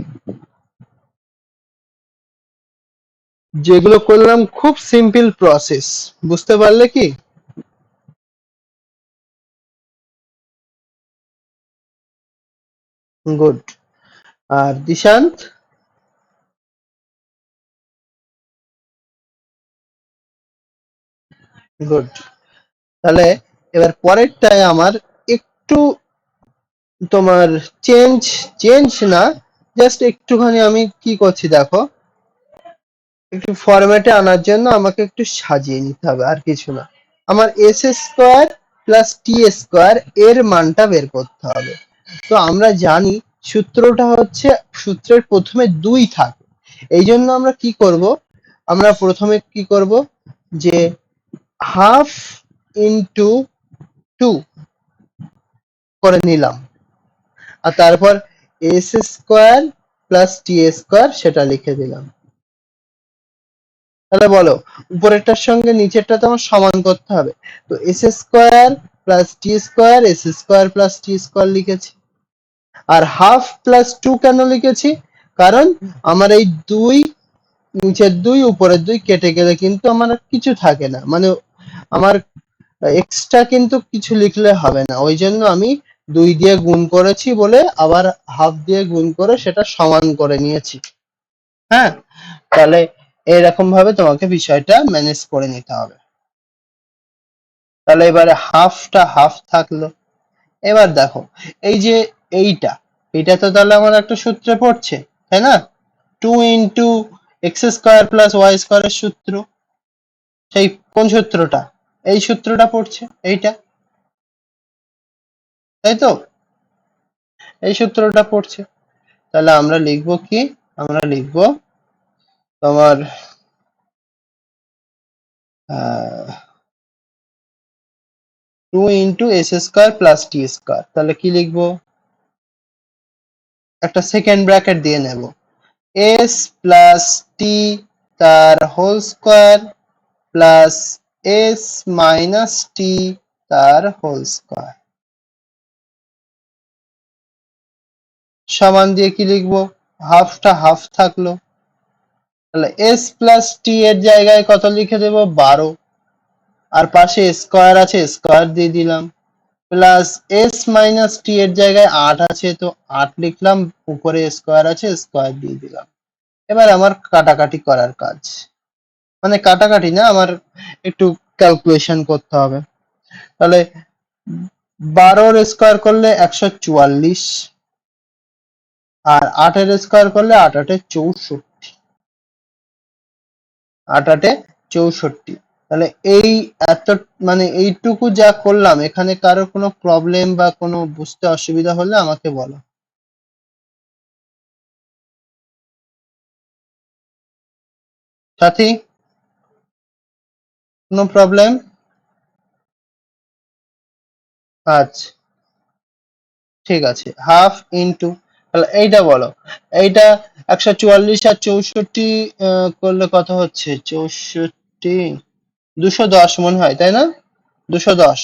যেগুলো করলাম খুব সিম্পল প্রসেস, বুঝতে পারলে কি? গুড। আর দিশান্ত? গুড। তাহলে এবার পরেরটায় আমার একটু তোমার চেঞ্জ, চেঞ্জ না, জাস্ট একটুখানি আমি কি করছি দেখো, একটু ফরম্যাটে আনার জন্য আমাকে একটু সাজিয়ে নিতে হবে, আর কিছু না। আমার এস স্কোয়ার প্লাস টি স্কোয়ার এর মানটা বের করতে হবে। তো আমরা জানি সূত্রটা হচ্ছে, সূত্রের প্রথমে 2 থাকে, এই জন্য আমরা কি করব, আমরা প্রথমে কি করব যে হাফ ইন্টু 2 করে নিলাম, আর তারপর এস স্কোয়ার প্লাস টি স্কোয়ার সেটা লিখে দিলাম। তাহলে বলো, উপরেরটার সঙ্গে নিচেরটা তো আমার সমান করতে হবে। তো এস স্কোয়ার প্লাস টি স্কোয়ার, এস স্কোয়ার প্লাস টি স্কোয়ার লিখেছি। আর হাফ প্লাস 2 কেন লিখেছি, কারণ আমার এই 2 নিচের 2 উপরের 2 কেটে গেলে কিন্তু আমার কিছু থাকে না, মানে আমার এক্সট্রা কিন্তু কিছু লিখলে হবে না, ওই জন্য আমি 2 দিয়ে গুণ করেছি বলে আবার হাফ দিয়ে গুণ করে সেটা সমান করে নিয়েছি। হ্যাঁ, তাহলে এরকম ভাবে তোমাকে বিষয়টা ম্যানেজ করে নিতে হবে। তাহলে এবারে হাফটা হাফ থাকলো। এবার দেখো এই যে এইটা, এটা তো তাহলে আমার একটা সূত্রে পড়ছে, তাই না? 2 into X square plus Y স্কোয়ারের সূত্র, সেই কোন সূত্রটা? এই সূত্রটা পড়ছে এইটা, তাই তো? এই সূত্রটা পড়ছে। তাহলে আমরা লিখবো কি? আমরা লিখবো তোমার 2 ইন্টু এস স্কোয়ার প্লাস টি স্কোয়ার। তাহলে কি লিখবো? একটা সেকেন্ড ব্র্যাকেট দিয়ে নেব, এস প্লাস টি তার whole square plus S minus T তার হোল স্কোয়ার সমান দিয়ে কি লিখবো? হাফটা হাফ থাকলো। তাহলে এস প্লাস টি এর জায়গায় কত লিখে দেবো? 12, আর পাশে স্কোয়ার আছে, স্কোয়ার দিয়ে দিলাম, প্লাস এস মাইনাস টি এর জায়গায় 8 আছে তো 8 লিখলাম, উপরে স্কোয়ার আছে, স্কোয়ার দিয়ে দিলাম। এবার আমার কাটাকাটি করার কাজ, মানে কাটাকাটি না, আমার একটু ক্যালকুলেশন করতে হবে। তাহলে 12 এর স্কোয়ার করলে 144, আর 8 এর স্কোয়ার করলে 8 8 64, 8 8 64। তাহলে এই এত, মানে এইটুকু যা করলাম, এখানে কারো কোনো প্রবলেম বা কোনো বুঝতে অসুবিধা হলে আমাকে বলো। সাথী, কোনো প্রবলেম? আচ্ছা, ঠিক আছে। হাফ ইন্টু, তাহলে এইটা বলো, এইটা 144 আর 64 করলে কত হচ্ছে? 64, 210 মনে হয়, তাই না? 210।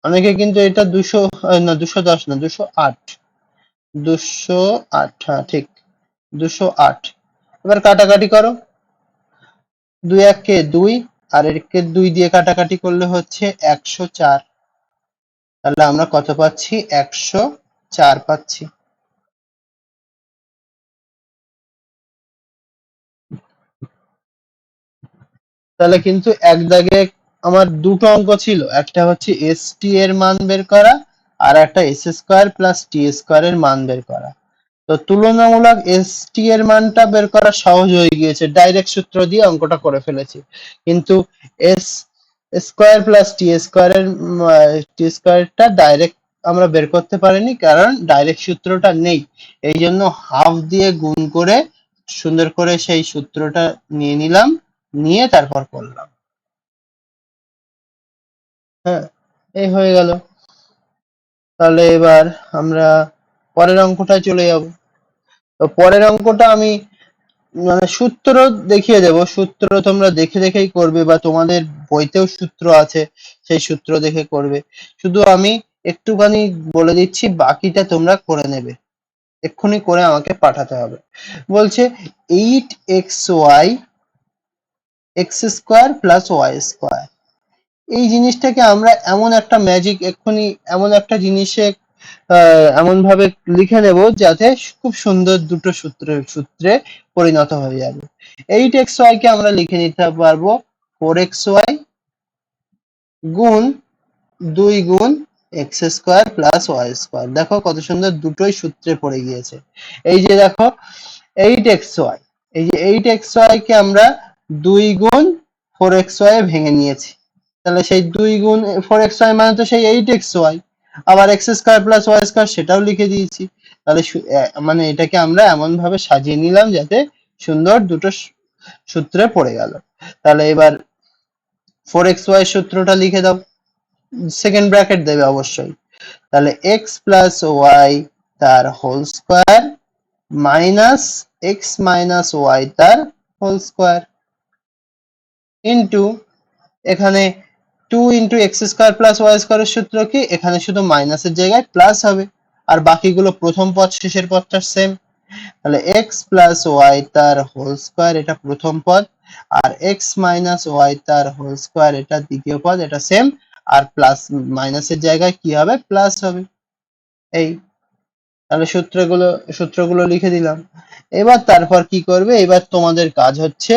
অনেকে কিন্তু এটা 200, না 210 না, 208, 208, হ্যাঁ ঠিক, 208। এবার কাটাকাটি করো, 2 1 কে 2, আর একে 2 দিয়ে কাটাকাটি করলে হচ্ছে 104। তাহলে আমরা কত পাচ্ছি? 104 পাচ্ছি। তাহলে কিন্তু এক দাগে আমার দুটো অঙ্ক ছিল, একটা হচ্ছে এস টি এর মান বের করা, আর একটা এস স্কোয়ার প্লাস টি স্কোয়ার এর মান বের করা। তো তুলনামূলক এস টি এর মানটা বের করা সহজ হয়ে গিয়েছে, ডাইরেক্ট সূত্র দিয়ে অঙ্কটা করে ফেলেছি। কিন্তু এস স্কোয়ার প্লাস টি স্কোয়ার এর টি স্কোয়ারটা ডাইরেক্ট আমরা বের করতে পারিনি, কারণ ডাইরেক্ট সূত্রটা নেই। এই জন্য হাফ দিয়ে গুণ করে সুন্দর করে সেই সূত্রটা নিয়ে নিলাম, নিয়ে তারপর করলাম। হ্যাঁ, এই হয়ে গেল। তাহলে এবার আমরা পরের অঙ্কটায় চলে যাব। তো পরের অঙ্কটা আমি মানে সূত্র দেখিয়ে দেব, সূত্র তোমরা দেখে দেখেই করবে, বা তোমাদের বইতেও সূত্র আছে, সেই সূত্র দেখে করবে। শুধু আমি একটুখানি বলে দিচ্ছি, বাকিটা তোমরা করে নেবে, এক্ষুনি করে আমাকে পাঠাতে হবে। বলছে 8xy X square plus Y square. এই জিনিসটাকে আমরা এমন একটা ম্যাজিক, এক্ষুনি এমন একটা জিনিসে এমন ভাবে লিখে নেব যাতে খুব সুন্দর দুটো সূত্রে পরিণত হয়ে যাবে। 8xy কে আমরা লিখে নিতে পারবো 4xy গুণ 2 গুণ X square plus Y square. দেখো কত সুন্দর দুটোই সূত্রে পড়ে গিয়েছে। এই যে দেখো 8xy, এই যে 8xy কে আমরা 2 গুণ 4xy এ ভেঙে নিয়েছি। তাহলে সেই 2 গুণ 4xy মানে তো সেই 8xy, আবার X square plus Y square সেটাও লিখে দিয়েছি। তাহলে মানে এটাকে আমরা এমন ভাবে সাজিয়ে নিলাম যাতে সুন্দর দুটো সূত্রে পড়ে গেল। তাহলে এবার 4xy সূত্রটা লিখে দাও, সেকেন্ড ব্র্যাকেট দেবে অবশ্যই। তাহলে এক্স প্লাস ওয়াই তার whole square minus X minus Y তার হোল স্কোয়ার ইন্টু, এখানে 2 into X square plus Y স্কোয়ারের সূত্র কি? এখানে শুধু মাইনাসের জায়গায় প্লাস হবে, আর বাকিগুলো প্রথম পদ শেষের পদটা সেম। তাহলে এক্স প্লাস ওয়াই তার হোল স্কোয়ার এটা প্রথম পদ, আর এক্স মাইনাস ওয়াই তার হোল স্কোয়ার এটা দ্বিতীয় পদ, এটা সেম। আর প্লাস মাইনাসের জায়গায় কি হবে, প্লাস হবে। এই তাহলে সূত্রগুলো লিখে দিলাম। এবার তারপর কি করবে, এবার তোমাদের কাজ হচ্ছে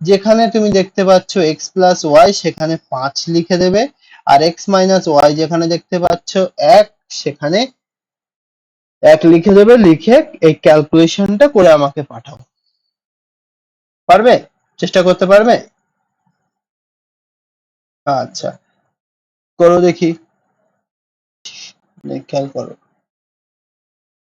যেখানে তুমি দেখতে পাচ্ছ এক্স প্লাস ওয়াই সেখানে 5 লিখে দেবে, আর এক্স মাইনাস ওয়াই যেখানে দেখতে পাচ্ছ 1 সেখানে 1 লিখে দেবে, লিখে এই ক্যালকুলেশনটা করে আমাকে পাঠাও। পারবে? চেষ্টা করতে পারবে? আচ্ছা, করো দেখি, খেয়াল করো।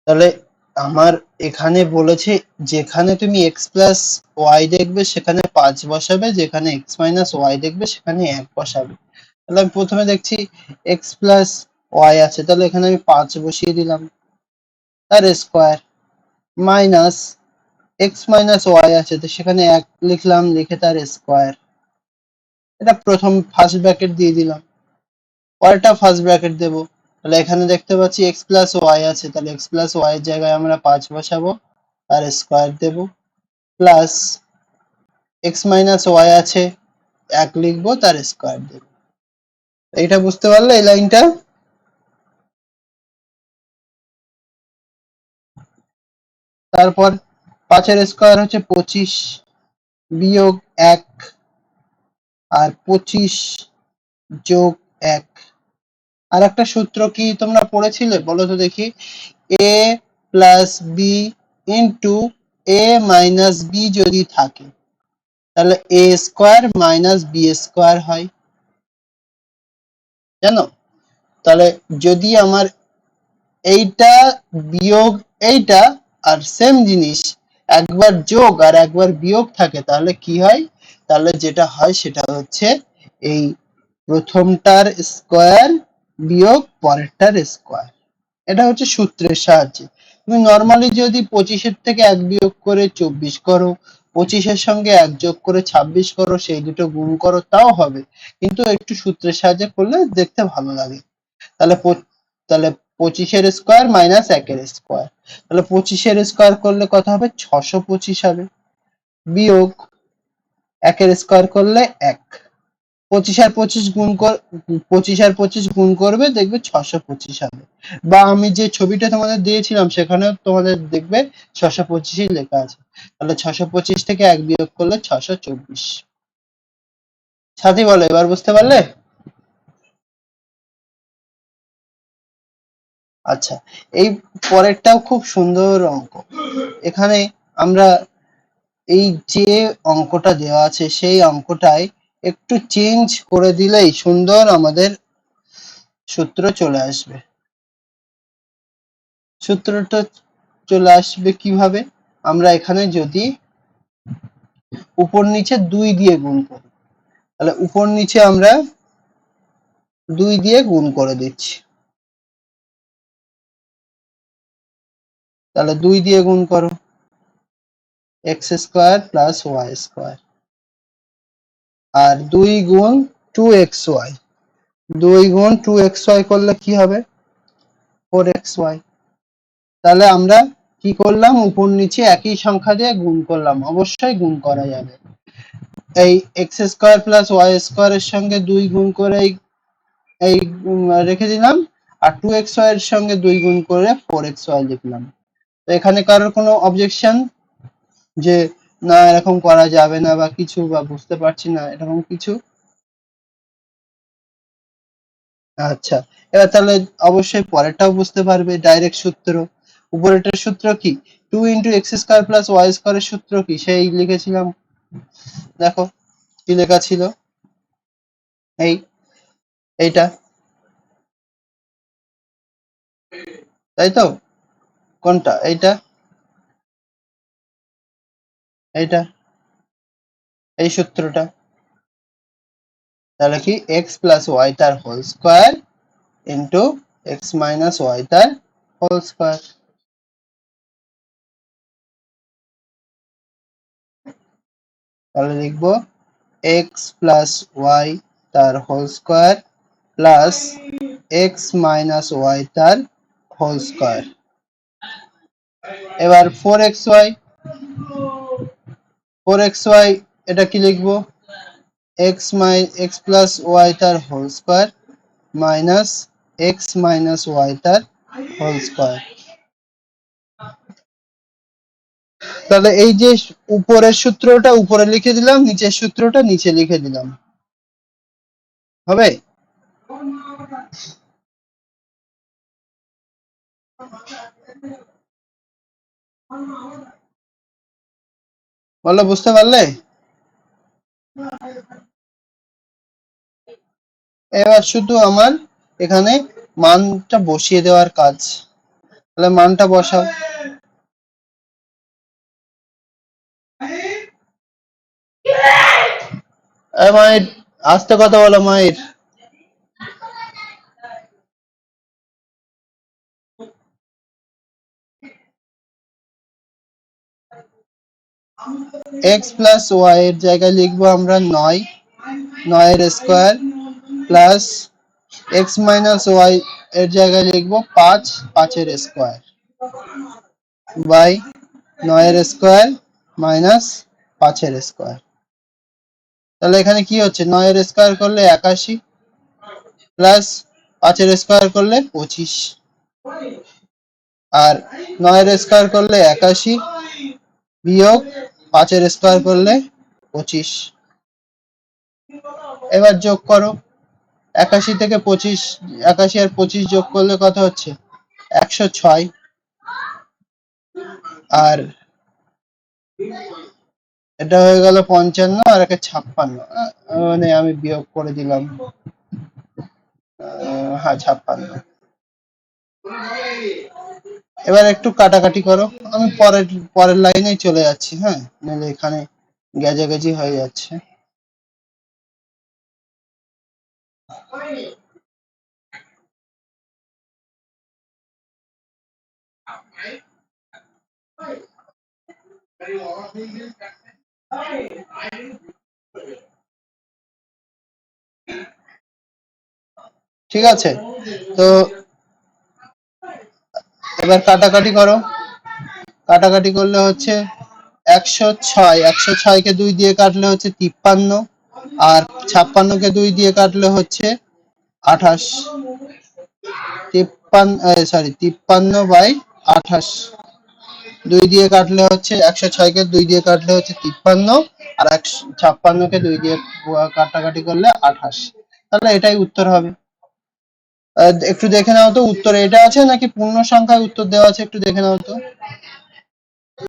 তাহলে আমার এখানে বলেছে যেখানে তুমি এক্স প্লাস ওয়াই দেখবে সেখানে 5 বসাবে, যেখানে এক্স মাইনাস ওয়াই দেখবে সেখানে 1 বসাবে। তাহলে আমি প্রথমে দেখছি এক্স প্লাস ওয়াই আছে, তাহলে এখানে আমি 5 বসিয়ে দিলাম, তার square, minus X minus Y আছে তো সেখানে 1 লিখলাম, লিখে তার স্কোয়ার। এটা প্রথম ফার্স্ট ব্র্যাকেট দিয়ে দিলাম, পরেরটা ফার্স্ট ব্র্যাকেট দেবো। তাহলে এখানে দেখতে পাচ্ছি এক্স প্লাস ওয়াই আছে, তাহলে এক্স প্লাস ওয়াই এর জায়গায় আমরা 5 বসাবো, তার স্কোয়ার দেবো, প্লাস এক্স মাইনাস ওয়াই আছে 1 লিখবো, তার স্কোয়ার দেবো। এইটা বুঝতে পারলে এই লাইনটা? তারপর 5 এর স্কোয়ার হচ্ছে 25 বিয়োগ 1, আর 25 যোগ 1। আর একটা সূত্র কি তোমরা পড়েছিলে বলো তো দেখি, এ প্লাস বি ইন্টু এ মাইনাস বি যদি থাকে তাহলে এ স্কোয়ার মাইনাস বি স্কোয়ার হয়, জানো? তাহলে যদি আমার এইটা বিয়োগ এইটা আর সেম জিনিস একবার যোগ আর একবার বিয়োগ থাকে তাহলে কি হয়, তাহলে যেটা হয় সেটা হচ্ছে এই প্রথমটার স্কোয়ার বিয়োগ পরেরটার স্কোয়ার। এটা হচ্ছে সূত্রের সাহায্যে। তুমি নর্মালি যদি 25-এর থেকে 1 বিয়োগ করে 24 করো, 25-এর সঙ্গে 1 যোগ করে 26 করো, সেই দুটো গুণ করো, তাও হবে, কিন্তু একটু সূত্রের সাহায্যে করলে দেখতে ভালো লাগে। তাহলে তাহলে 25-এর স্কোয়ার মাইনাস 1-এর স্কোয়ার, তাহলে 25-এর স্কোয়ার করলে কত হবে, 625 হবে, বিয়োগ 1-এর স্কোয়ার করলে 1। 25 আর 25 গুণ 25 আর 25 গুণ করবে, দেখবে 625 হবে। বা আমি যে ছবিটা তোমাদের দিয়েছিলাম সেখানেও তোমাদের দেখবে 625 লেখা আছে। তাহলে 625 থেকে 1 বিয়োগ করলে 624। সাথী বলো, এবার বুঝতে পারলে? আচ্ছা, এই পরেরটাও খুব সুন্দর অঙ্ক। এখানে আমরা এই যে অঙ্কটা দেওয়া আছে সেই অঙ্কটায় একটু চেঞ্জ করে দিলেই সুন্দর আমাদের সূত্র চলে আসবে। সূত্রটা চলে আসবে কিভাবে, আমরা এখানে যদি উপর নিচে 2 দিয়ে গুণ করি, তাহলে উপর নিচে আমরা 2 দিয়ে গুণ করে দিচ্ছি, তাহলে 2 দিয়ে গুণ করো, X square plus Y square, আর 2 গুণ 2xy, 2 গুণ 2xy করলে কি হবে, 4xy। তাহলে আমরা কি করলাম, উপর নিচে একই সংখ্যা দিয়ে গুণ করলাম, অবশ্যই গুণ করা যাবে। এই X square plus Y square এর সঙ্গে 2 গুণ করে এই রেখে দিলাম, আর 2xy এর সঙ্গে 2 গুণ করে 4xy লিখলাম। তো এখানে কারোর কোনো অবজেকশন যে না এরকম করা যাবে না বা কিছু, বা বুঝতে পারছি না এরকম কিছু? আচ্ছা, এবার তাহলে অবশ্যই পরেরটাও বুঝতে পারবে, ডাইরেক্ট সূত্র। উপরেরটার সূত্র কি, 2 into X square plus Y স্কোয়ারের সূত্র কি, সেই লিখেছিলাম, দেখো কি লেখা ছিল, এই এইটা, তাই তো? কোনটা, এইটা, এইটা, এই সূত্রটা। তাহলে কি এক্স প্লাস ওয়াই তার whole square into X minus Y তার হোল স্কোয়ার। তাহলে লিখবো এক্স প্লাস ওয়াই তার whole square plus X minus Y তার হোল স্কোয়ার। এবার 4xy এটা কি লিখবো, x প্লাস ওয়াই তার whole square minus x minus Y তার হোল স্কয়ার। তাহলে এই যে উপরের সূত্রটা উপরে লিখে দিলাম, নিচের সূত্রটা নিচে লিখে দিলাম, হবে? বলো, বুঝতে পারলে? এবার শুধু আমার এখানে মানটা বসিয়ে দেওয়ার কাজ। তাহলে মানটা বসাও। মায়ের আস্তে কথা বলো, মায়ের। এক্স প্লাস ওয়াই এর জায়গায় লিখবো আমরা 9, 9 এর square plus X minus Y এর জায়গায় লিখবো 5, 5 এর স্কয়ার বাই 9 এর স্কয়ার মাইনাস 5 এর স্কয়ার। তাহলে এখানে কি হচ্ছে, 9 এর স্কয়ার করলে 81 প্লাস 5 এর স্কয়ার করলে 25, আর 9 এর স্কয়ার করলে 81 বিয়োগ 5 এর স্কয়ার করলে 25। এবার যোগ করো, 81 থেকে 25, 81 আর 25 যোগ করলে কত হচ্ছে, 106। আর এটা হয়ে গেল 55 আর একে 56, মানে আমি বিয়োগ করে দিলাম, হ্যাঁ 56। এবার একটু কাটাকাটি করো, আমি পরের পরের লাইনেই চলে যাচ্ছি, হ্যাঁ, নাহলে এখানে গেজাগেজি হয়ে যাচ্ছে। ঠিক আছে, তো এবার কাটাকাটি করো, কাটাকাটি করলে হচ্ছে 106, 106 কে 2 দিয়ে কাটলে হচ্ছে 53, আর 56 কে 2 দিয়ে কাটলে হচ্ছে 28। 53 বাই 28, 2 দিয়ে কাটলে হচ্ছে 106 কে 2 দিয়ে কাটলে হচ্ছে 53, আর 56 কে 2 দিয়ে কাটাকাটি করলে 28। তাহলে এটাই উত্তর হবে। একটু দেখে নাও তো উত্তর এটা আছে নাকি পূর্ণ সংখ্যায় উত্তর দেওয়া আছে, একটু দেখে নাও তো।